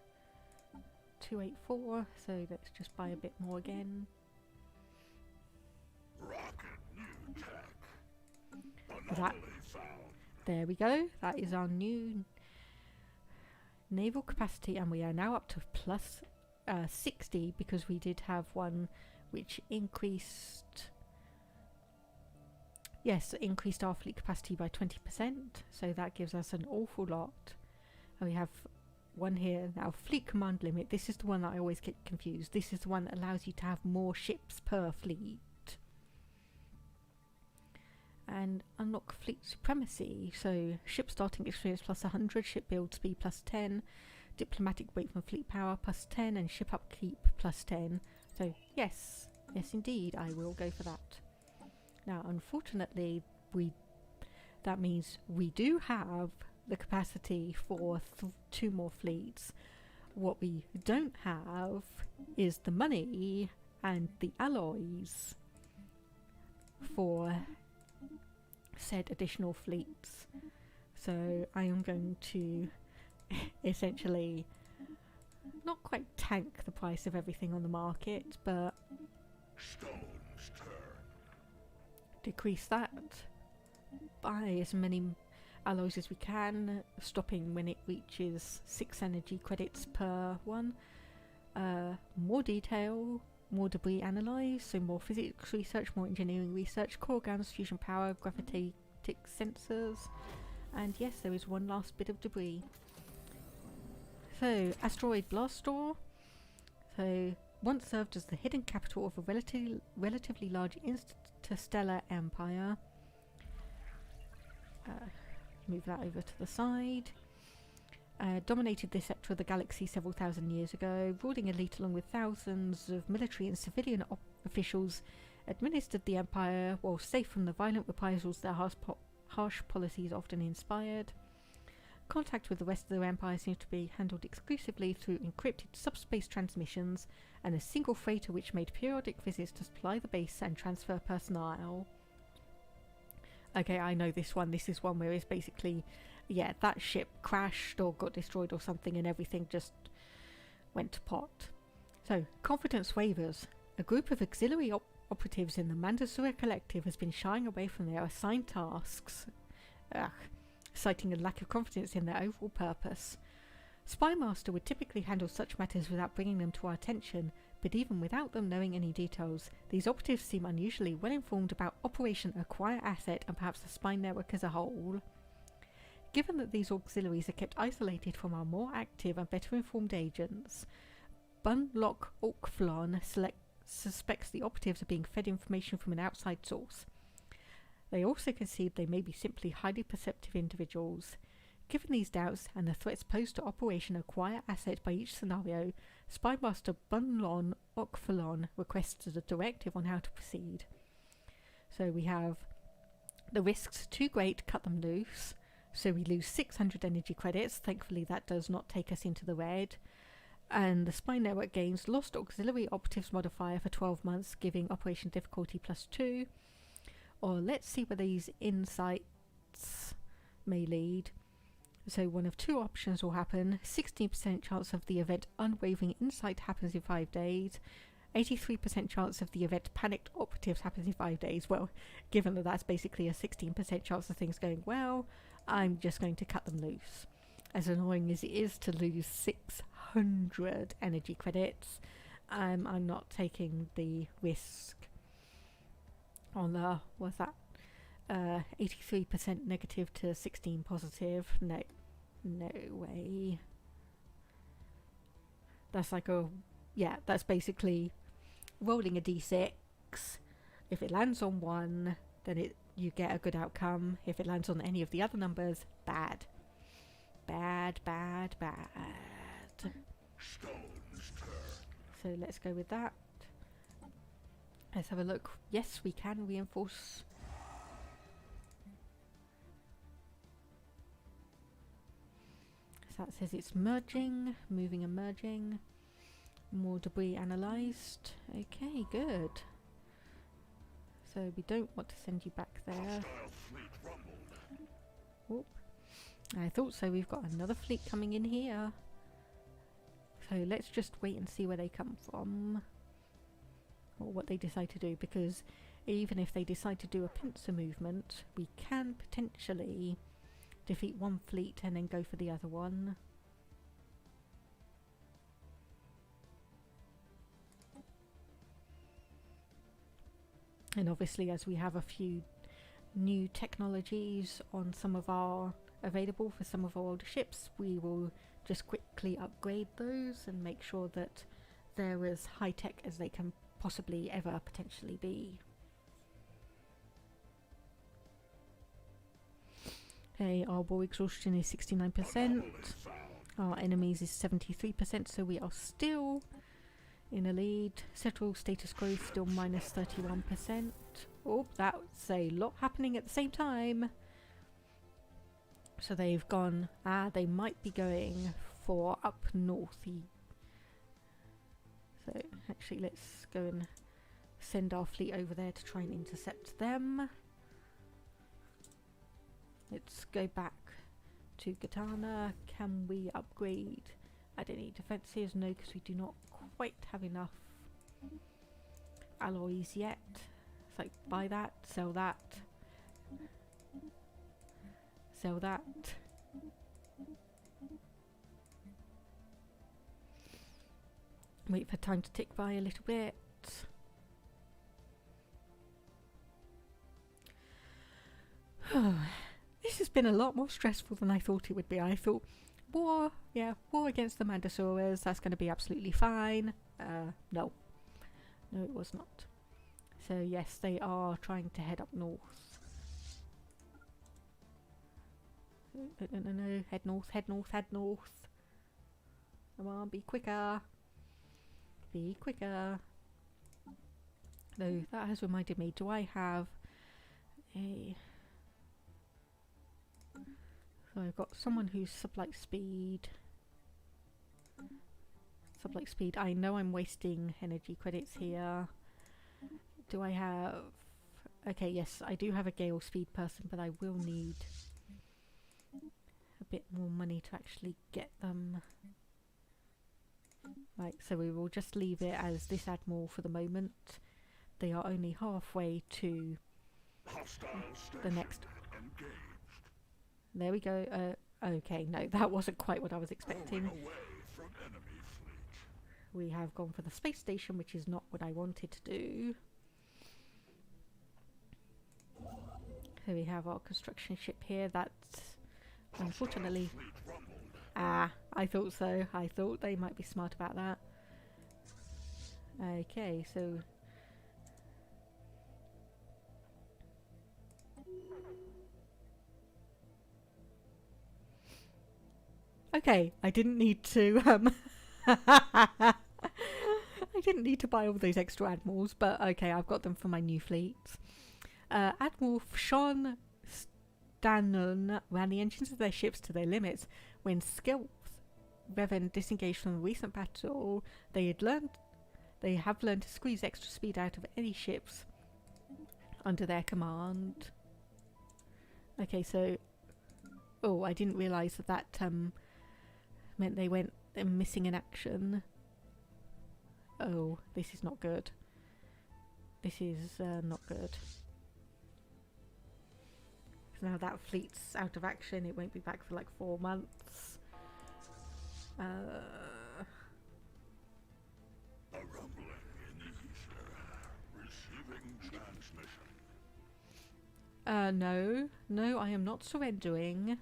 284, so let's just buy a bit more again. That, there we go, that is our new naval capacity, and we are now up to plus 60 because we did have one which increased yes, increased our fleet capacity by 20%, so that gives us an awful lot. And we have one here now, fleet command limit. This is the one that I always get confused. This is the one that allows you to have more ships per fleet. And unlock fleet supremacy. So ship starting experience plus 100, ship build speed plus 10, diplomatic weight from fleet power plus 10, and ship upkeep plus 10. So yes, yes indeed, I will go for that. Now unfortunately, that means we do have the capacity for 2 more fleets. What we don't have is the money and the alloys for said additional fleets. So I am going to essentially not quite tank the price of everything on the market, but Stone's turn. decrease that by as many alloys as we can, stopping when it reaches 6 energy credits per one. More detail, more debris analysed, so more physics research, more engineering research, core guns, fusion power, gravitatic sensors, and yes, there is one last bit of debris. So, asteroid blast store. So, once served as the hidden capital of a relatively large interstellar empire. Move that over to the side. Dominated this sector of the galaxy several thousand years ago. Ruling elite along with thousands of military and civilian officials administered the empire while safe from the violent reprisals their harsh policies often inspired. Contact with the rest of the empire seems to be handled exclusively through encrypted subspace transmissions and a single freighter which made periodic visits to supply the base and transfer personnel. Okay, I know this one. This is one where it's basically, yeah, that ship crashed or got destroyed or something and everything just went to pot. So, confidence waivers. A group of auxiliary operatives in the Mandasura Collective has been shying away from their assigned tasks, citing a lack of confidence in their overall purpose. Spymaster would typically handle such matters without bringing them to our attention, but even without them knowing any details, these operatives seem unusually well informed about Operation Acquire Asset and perhaps the spy network as a whole. Given that these auxiliaries are kept isolated from our more active and better informed agents, Bunlock Orkflon suspects the operatives are being fed information from an outside source. They also concede they may be simply highly perceptive individuals. Given these doubts and the threats posed to Operation Acquire Asset by each scenario, Spymaster Bunlon Orkflon requests a directive on how to proceed. So we have the risks too great, cut them loose. So we lose 600 energy credits. Thankfully that does not take us into the red. And the spy network gains lost auxiliary operatives modifier for 12 months, giving operation difficulty +2. Or let's see where these insights may lead. So one of 2 options will happen. 16% chance of the event unwavering insight happens in 5 days. 83% chance of the event panicked operatives happens in 5 days. Well, given that that's basically a 16% chance of things going well, I'm just going to cut them loose. As annoying as it is to lose 600 energy credits, I'm not taking the risk on the, what's that? 83% negative to 16 positive. No way. That's like that's basically rolling a d6. If it lands on 1, then you get a good outcome. If it lands on any of the other numbers, bad. Bad. Stone's turn. So let's go with that. Let's have a look. Yes, we can reinforce. So that says it's merging, moving and merging. More debris analysed. Okay, good. So we don't want to send you back there. Hostile fleet rumbled. Whoop. I thought so. We've got another fleet coming in here. So let's just wait and see where they come from. Or what they decide to do, because even if they decide to do a pincer movement, we can potentially defeat one fleet and then go for the other one. And obviously, as we have a few new technologies on some of our available for some of our older ships, we will just quickly upgrade those and make sure that they're as high tech as they can possibly ever potentially be. Okay, our war exhaustion is 69%. Our enemies is 73%, so we are still in a lead. Settle status quo still minus 31%. Oh, that's a lot happening at the same time. So they've gone, they might be going for up north. So actually let's go and send our fleet over there to try and intercept them. Let's go back to Katana. Can we upgrade at any defences? No, because we do not quite have enough alloys yet. It's like buy that, sell that, sell that. Wait for time to tick by a little bit. This has been a lot more stressful than I thought it would be. I thought war against the Mandosaurus, that's going to be absolutely fine. No, it was not. So yes, they are trying to head up north. No, head north, head north, head north. Come on, be quicker. Be quicker. Though that has reminded me, do I have a... So I've got someone who's sublight speed. Sublight speed. I know I'm wasting energy credits here. Do I have... Okay, yes, I do have a gale speed person, but I will need a bit more money to actually get them. Right, so we will just leave it as this Admiral for the moment. They are only halfway to the next... There we go. Okay, no, that wasn't quite what I was expecting. We have gone for the space station, which is not what I wanted to do. So we have our construction ship here. That's unfortunately... I thought so. I thought they might be smart about that. Okay, so... Okay, I didn't need to I didn't need to buy all those extra admirals, but okay, I've got them for my new fleets. Admiral Sean Stannon ran the engines of their ships to their limits. When Skilth Revan disengaged from the recent battle, they have learned to squeeze extra speed out of any ships under their command. Okay, so I didn't realise that meant they went missing in action. Oh, this is not good. This is not good. So now that fleet's out of action. It won't be back for like 4 months. A rumbling in the ether. Receiving transmission. No, I am not surrendering.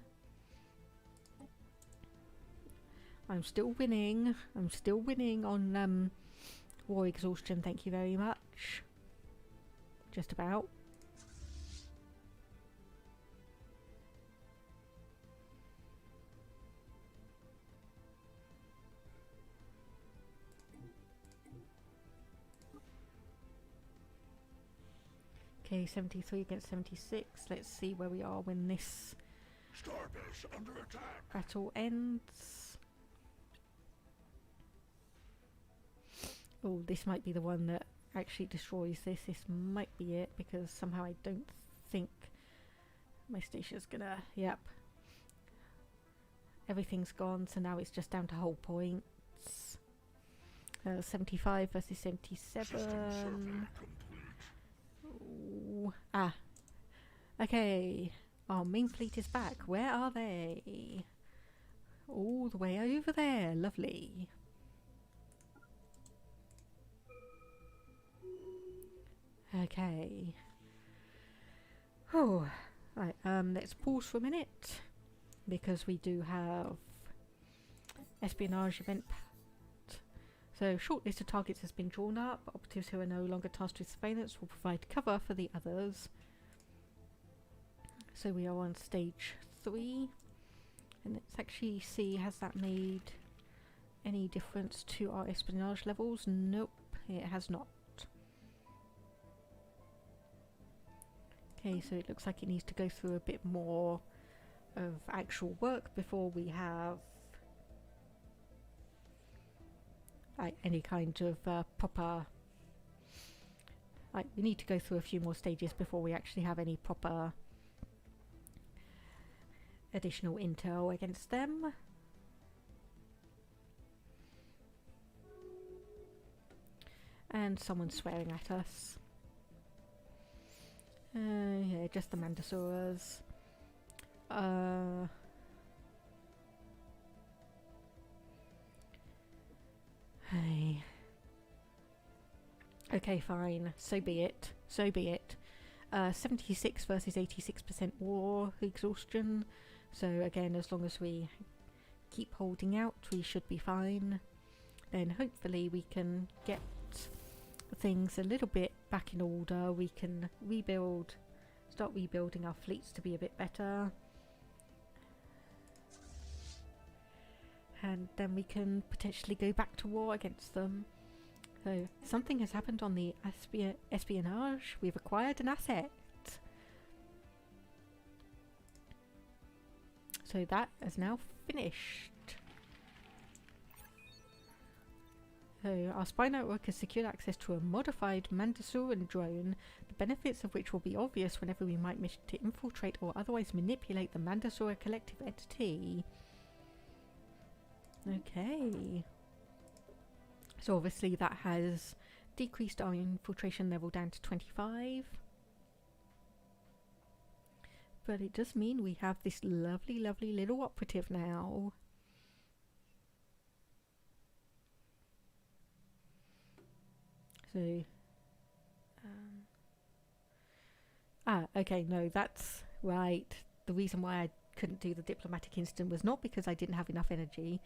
I'm still winning. I'm still winning on war exhaustion, thank you very much. Just about. Okay, 73 against 76. Let's see where we are when this Starbase under attack. battle ends. Oh, this might be the one that actually destroys this. This might be it, because somehow I don't think my station's gonna... Yep. Everything's gone, so now it's just down to hull points. 75 versus 77. Ooh. Okay. Our main fleet is back. Where are they? All the way over there. Lovely. Okay. Oh, right. Let's pause for a minute because we do have espionage event. So, short list of targets has been drawn up. Operatives who are no longer tasked with surveillance will provide cover for the others. So we are on stage 3, and let's actually see, has that made any difference to our espionage levels? Nope, it has not. Okay, so it looks like it needs to go through a bit more of actual work before we have any kind of proper... we need to go through a few more stages before we actually have any proper additional intel against them. And someone's swearing at us. Yeah, just the Mandosaurs. Hey. Okay, fine. So be it. So be it. 76 versus 86% war exhaustion. So again, as long as we keep holding out, we should be fine. Then hopefully we can get things a little bit back in order. We can start rebuilding our fleets to be a bit better. And then we can potentially go back to war against them. So something has happened on the espionage. We've acquired an asset. So that is now finished. So our spy network has secured access to a modified Mandosaurian drone, the benefits of which will be obvious whenever we might wish to infiltrate or otherwise manipulate the Mandosaur collective entity. Okay. So obviously that has decreased our infiltration level down to 25. But it does mean we have this lovely, lovely little operative now. So, okay, no, that's right. The reason why I couldn't do the diplomatic instant was not because I didn't have enough energy.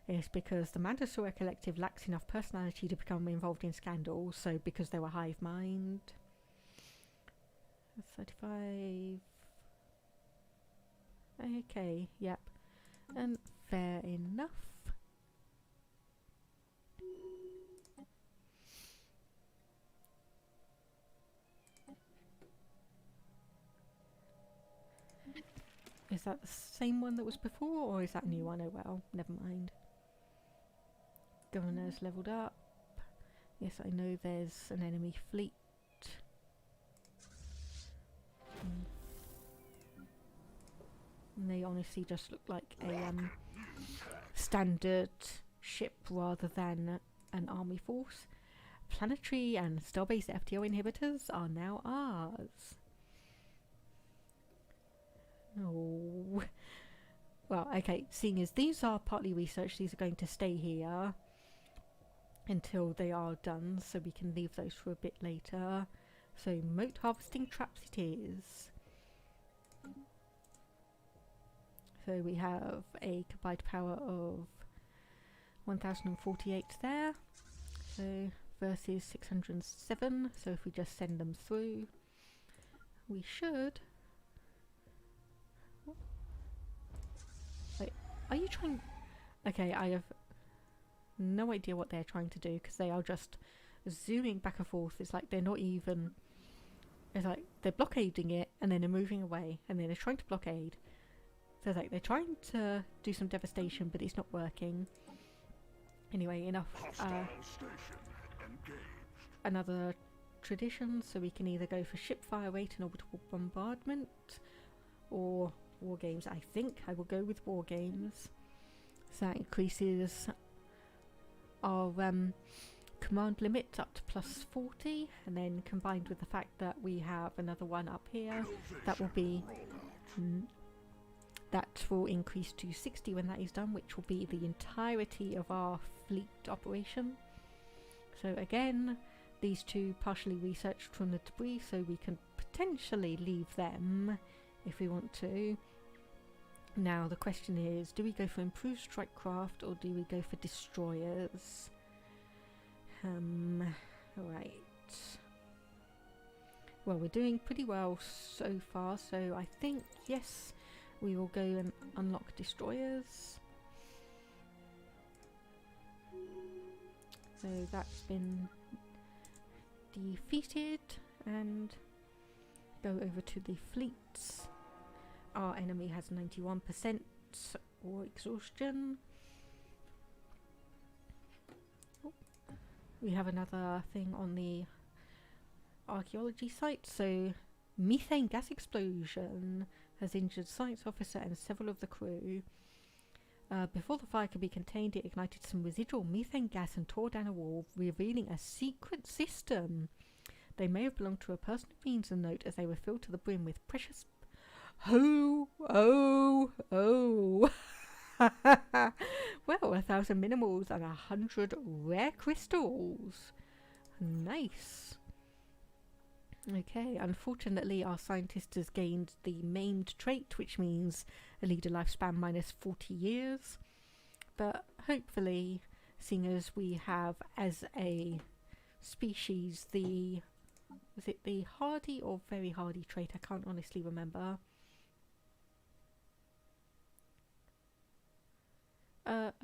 It's because the Mandosaur collective lacks enough personality to become involved in scandals, so because they were hive mind. 35... Okay, yep. And fair enough. Is that the same one that was before, or is that a new one? Oh well, never mind. Governor's leveled up. Yes, I know there's an enemy fleet. And they honestly just look like a standard ship rather than an army force. Planetary and star-based FTO inhibitors are now ours. Oh. Well, okay, seeing as these are partly research, these are going to stay here until they are done, so we can leave those for a bit later. So, moat harvesting traps it is. So we have a combined power of 1048 there. So versus 607. So if we just send them through, we should. Wait, are you trying? Okay, I have no idea what they're trying to do because they are just zooming back and forth. It's like they're not even. It's like they're blockading it and then they're moving away and then they're trying to blockade. So like they're trying to do some devastation, but it's not working. Anyway, enough. Another tradition, so we can either go for ship fire rate and orbital bombardment, or war games. I think I will go with war games. So that increases our command limit up to plus 40, and then combined with the fact that we have another one up here, that will be. That will increase to 60 when that is done, which will be the entirety of our fleet operation. So again, these two partially researched from the debris, so we can potentially leave them if we want to. Now the question is, do we go for improved strike craft or do we go for destroyers? Right. Well, we're doing pretty well so far, so I think, yes, we will go and unlock destroyers. So that's been defeated, and go over to the fleets. Our enemy has 91% war exhaustion. Oh. We have another thing on the archaeology site. So methane gas explosion has injured science officer and several of the crew. Before the fire could be contained, it ignited some residual methane gas and tore down a wall, revealing a secret system. They may have belonged to a person of means and note, as they were filled to the brim with precious... Oh! Well, 1,000 minerals and 100 rare crystals. Nice. Okay, unfortunately our scientist has gained the maimed trait, which means a leader lifespan minus 40 years. But hopefully, seeing as we have as a species the... was it the hardy or very hardy trait? I can't honestly remember.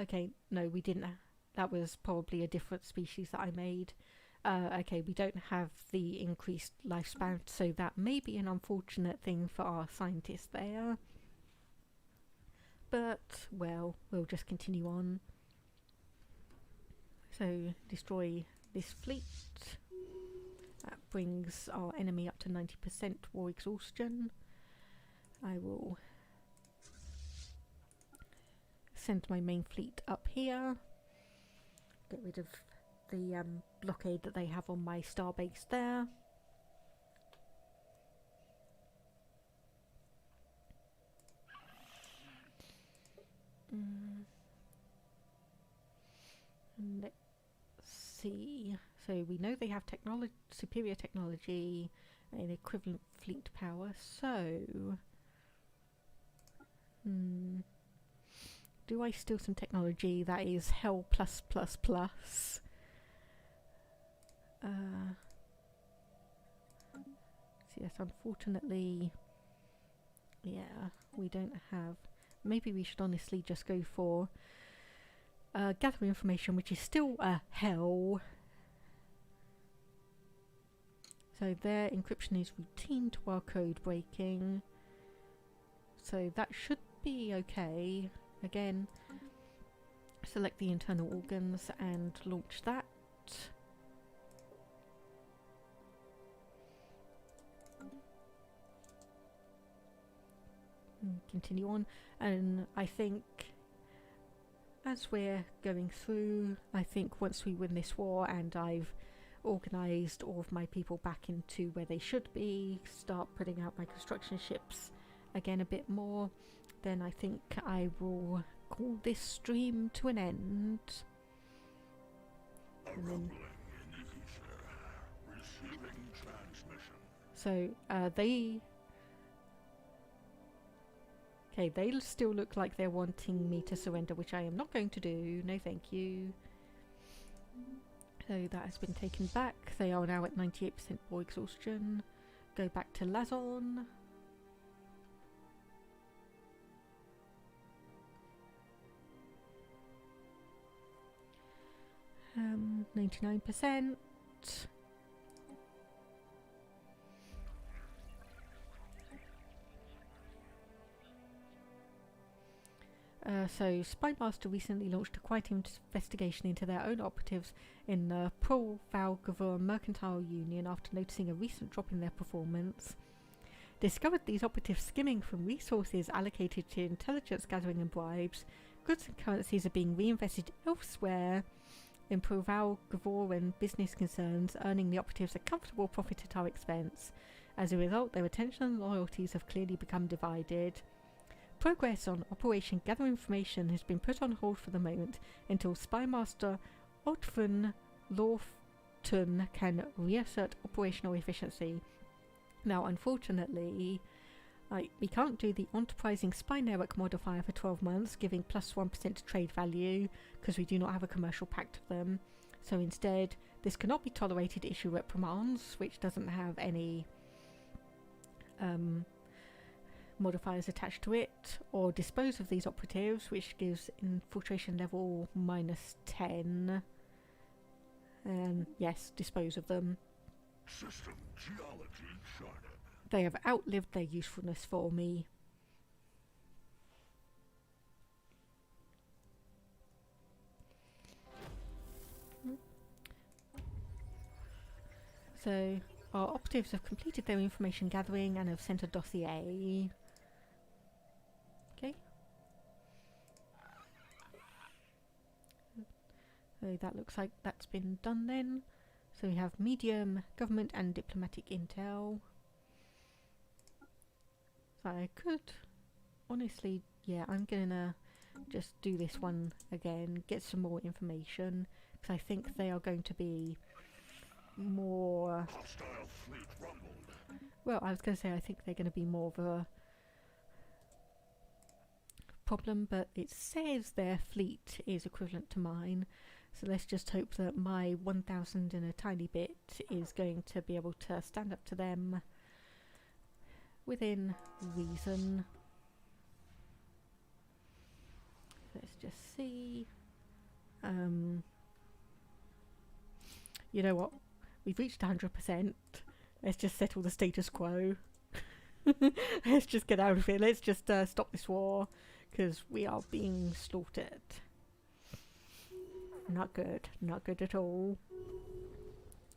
Okay, no, we didn't. That was probably a different species that I made. Okay, we don't have the increased lifespan, so that may be an unfortunate thing for our scientists there. But, well, we'll just continue on. So, destroy this fleet. That brings our enemy up to 90% war exhaustion. I will send my main fleet up here. Get rid of the blockade that they have on my starbase there. Let's see. So we know they have superior technology and equivalent fleet power. So, do I steal some technology that is hell plus plus plus? So yes, unfortunately, yeah, we don't have. Maybe we should honestly just go for gather information, which is still a hell. So their encryption is routine to our code breaking. So that should be okay. Again, select the internal organs and launch that. Continue on, and I think as we're going through, I think once we win this war and I've organised all of my people back into where they should be, start putting out my construction ships again a bit more, then I think I will call this stream to an end. And then, so they still look like they're wanting me to surrender, which I am not going to do. No thank you. So that has been taken back. They are now at 98% war exhaustion. Go back to Lazon. 99%. So Spymaster recently launched a quiet investigation into their own operatives in the Pro-Valgavur Mercantile Union after noticing a recent drop in their performance. Discovered these operatives skimming from resources allocated to intelligence gathering and bribes. Goods and currencies are being reinvested elsewhere in Pro-Valgavur and business concerns, earning the operatives a comfortable profit at our expense. As a result, their attention and loyalties have clearly become divided. Progress on Operation Gather Information has been put on hold for the moment until Spymaster Otfun Lorftun can reassert operational efficiency. Now, unfortunately, we can't do the enterprising spy network modifier for 12 months, giving plus 1% to trade value, because we do not have a commercial pact of them. So instead, this cannot be tolerated, issue reprimands, which doesn't have any modifiers attached to it, or dispose of these operatives, which gives infiltration level -10. And yes, dispose of them. System geology charted. They have outlived their usefulness for me. So, our operatives have completed their information gathering and have sent a dossier. Okay. So that looks like that's been done then. So we have medium government and diplomatic intel. So I could honestly, yeah, I'm gonna just do this one again, get some more information, because I think they are going to be more... Hostile fleet rumbled. Well, I was going to say I think they're going to be more of a problem, but it says their fleet is equivalent to mine. So let's just hope that my 1,000 and a tiny bit is going to be able to stand up to them within reason. Let's just see. You know what? We've reached 100%. Let's just settle the status quo. Let's just get out of here. Let's just stop this war, because we are being slaughtered. Not good. Not good at all.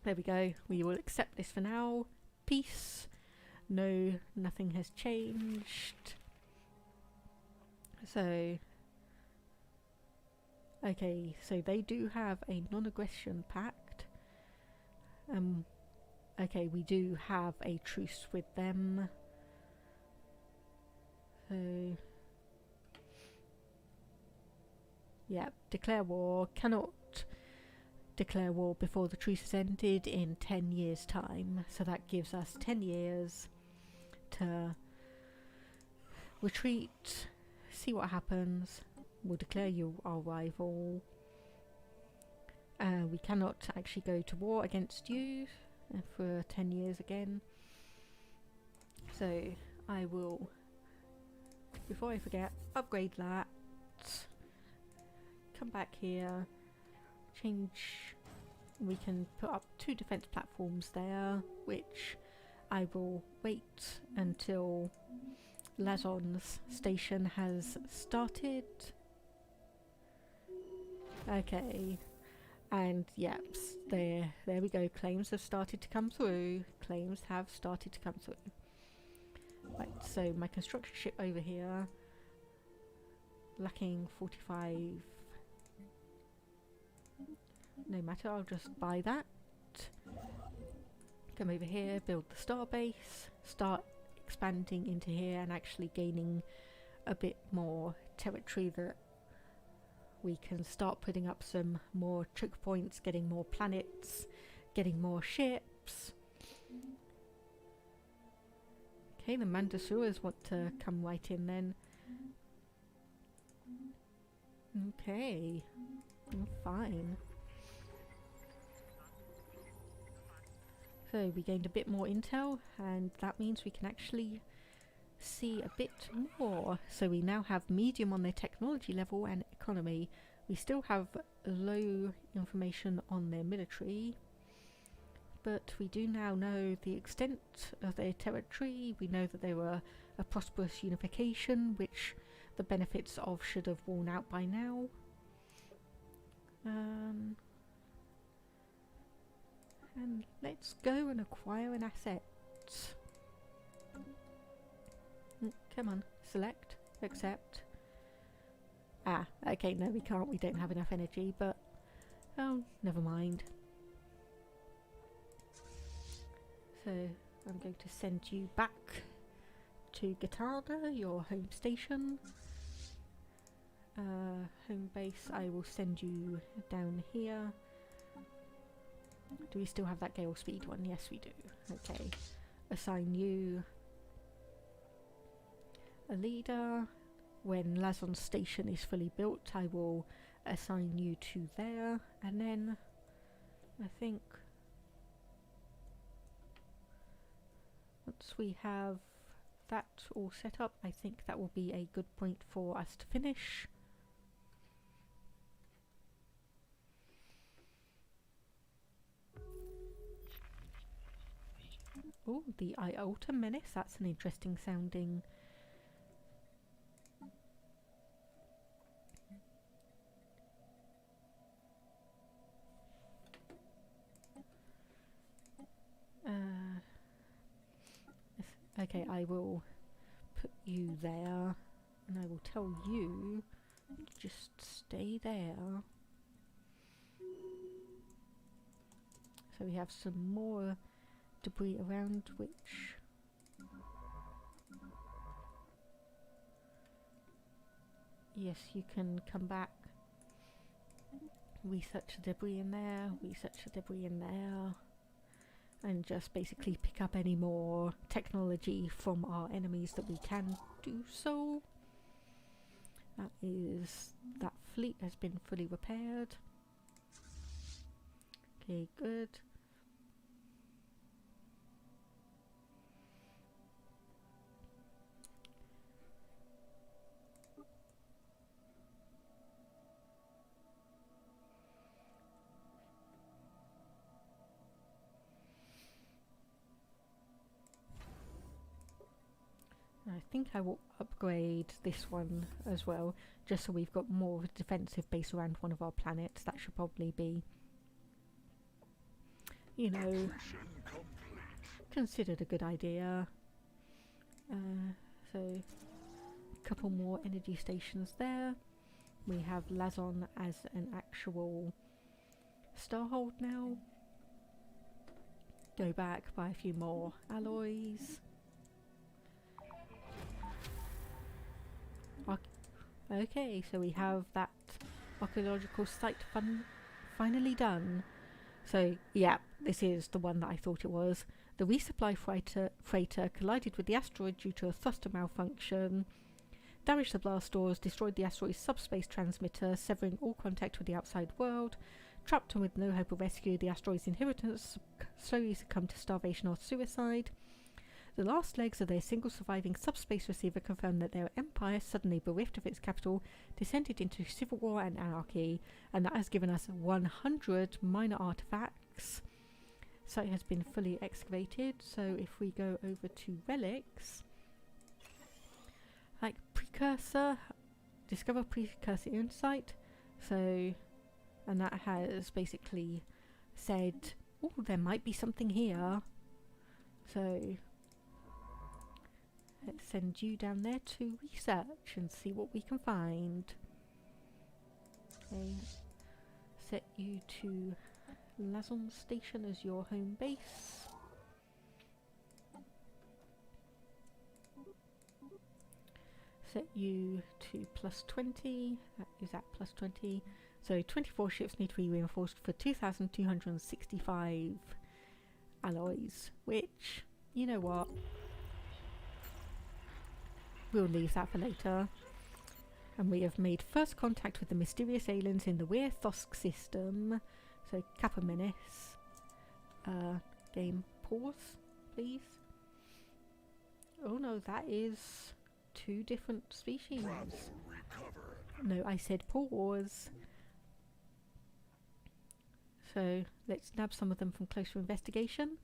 There we go. We will accept this for now. Peace. No, nothing has changed. So... okay, so they do have a non-aggression pact. Okay, we do have a truce with them. So... yeah, declare war. Cannot declare war before the truce is ended in 10 years' time. So that gives us 10 years to retreat, see what happens. We'll declare you our rival. We cannot actually go to war against you for 10 years again. So I will, before I forget, upgrade that. Come back here, change, we can put up 2 defense platforms there, which I will wait until Lazon's station has started. Okay, and yep, there we go, claims have started to come through, claims have started to come through. Right, so my construction ship over here, lacking 45. No matter, I'll just buy that. Come over here, build the starbase, start expanding into here and actually gaining a bit more territory that we can start putting up some more choke points, getting more planets, getting more ships. Okay, the Mandasuras want to come right in then. Okay, fine. So we gained a bit more intel, and that means we can actually see a bit more. So we now have medium on their technology level and economy. We still have low information on their military, but we do now know the extent of their territory. We know that they were a prosperous unification, which the benefits of should have worn out by now. And let's go and acquire an asset. Come on, select, accept. Ah, okay, no we can't, we don't have enough energy, but oh, never mind. So I'm going to send you back to Gatada, your home station. Home base, I will send you down here. Do we still have that gale speed one? Yes we do. Okay. assign you a leader. When Lazon's station is fully built, I will assign you to there, and then I think once we have that all set up, I think that will be a good point for us to finish. Oh, the Iota Menace, that's an interesting sounding. Okay, I will put you there, and I will tell you to just stay there. So we have some more debris around, which yes, you can come back, research the debris in there, research the debris in there, and just basically pick up any more technology from our enemies that we can do so. That fleet has been fully repaired. Okay, good. I think I will upgrade this one as well, just so we've got more of a defensive base around one of our planets. That should probably be, you know, considered a good idea. So, a couple more energy stations there. We have Lazon as an actual starhold now. Go back, buy a few more alloys. Okay, so we have that archaeological site finally done. So, yeah, this is the one that I thought it was. The resupply freighter collided with the asteroid due to a thruster malfunction, damaged the blast doors, destroyed the asteroid's subspace transmitter, severing all contact with the outside world. Trapped and with no hope of rescue, the asteroid's inhabitants slowly succumbed to starvation or suicide. The last legs of their single surviving subspace receiver confirmed that their empire, suddenly bereft of its capital, descended into civil war and anarchy, and that has given us 100 minor artifacts. Site has been fully excavated, so if we go over to relics, like precursor, discover precursor insight, so, and that has basically said, oh, there might be something here, so let's send you down there to research and see what we can find. Okay, set you to Lazon Station as your home base. Set you to +20, that is at +20, so 24 ships need to be reinforced for 2,265 alloys, which, you know what, we'll leave that for later. And we have made first contact with the mysterious aliens in the Weir Thosk system. So, Kappa Menace. Game pause, please. Oh no, that is 2 different species. No, I said pause. So, let's nab some of them from closer investigation.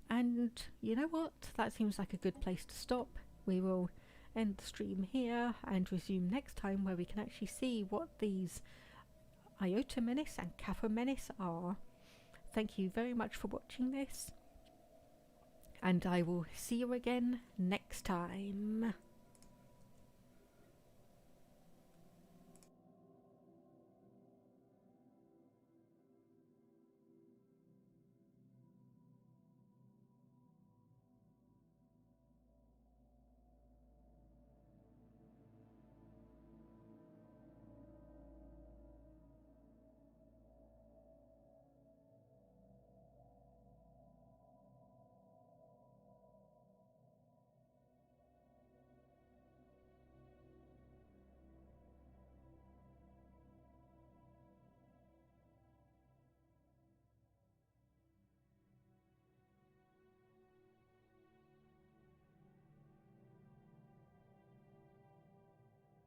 And you know what? That seems like a good place to stop. We will end the stream here and resume next time, where we can actually see what these Iota Menace and Kappa Menace are. Thank you very much for watching this, and I will see you again next time.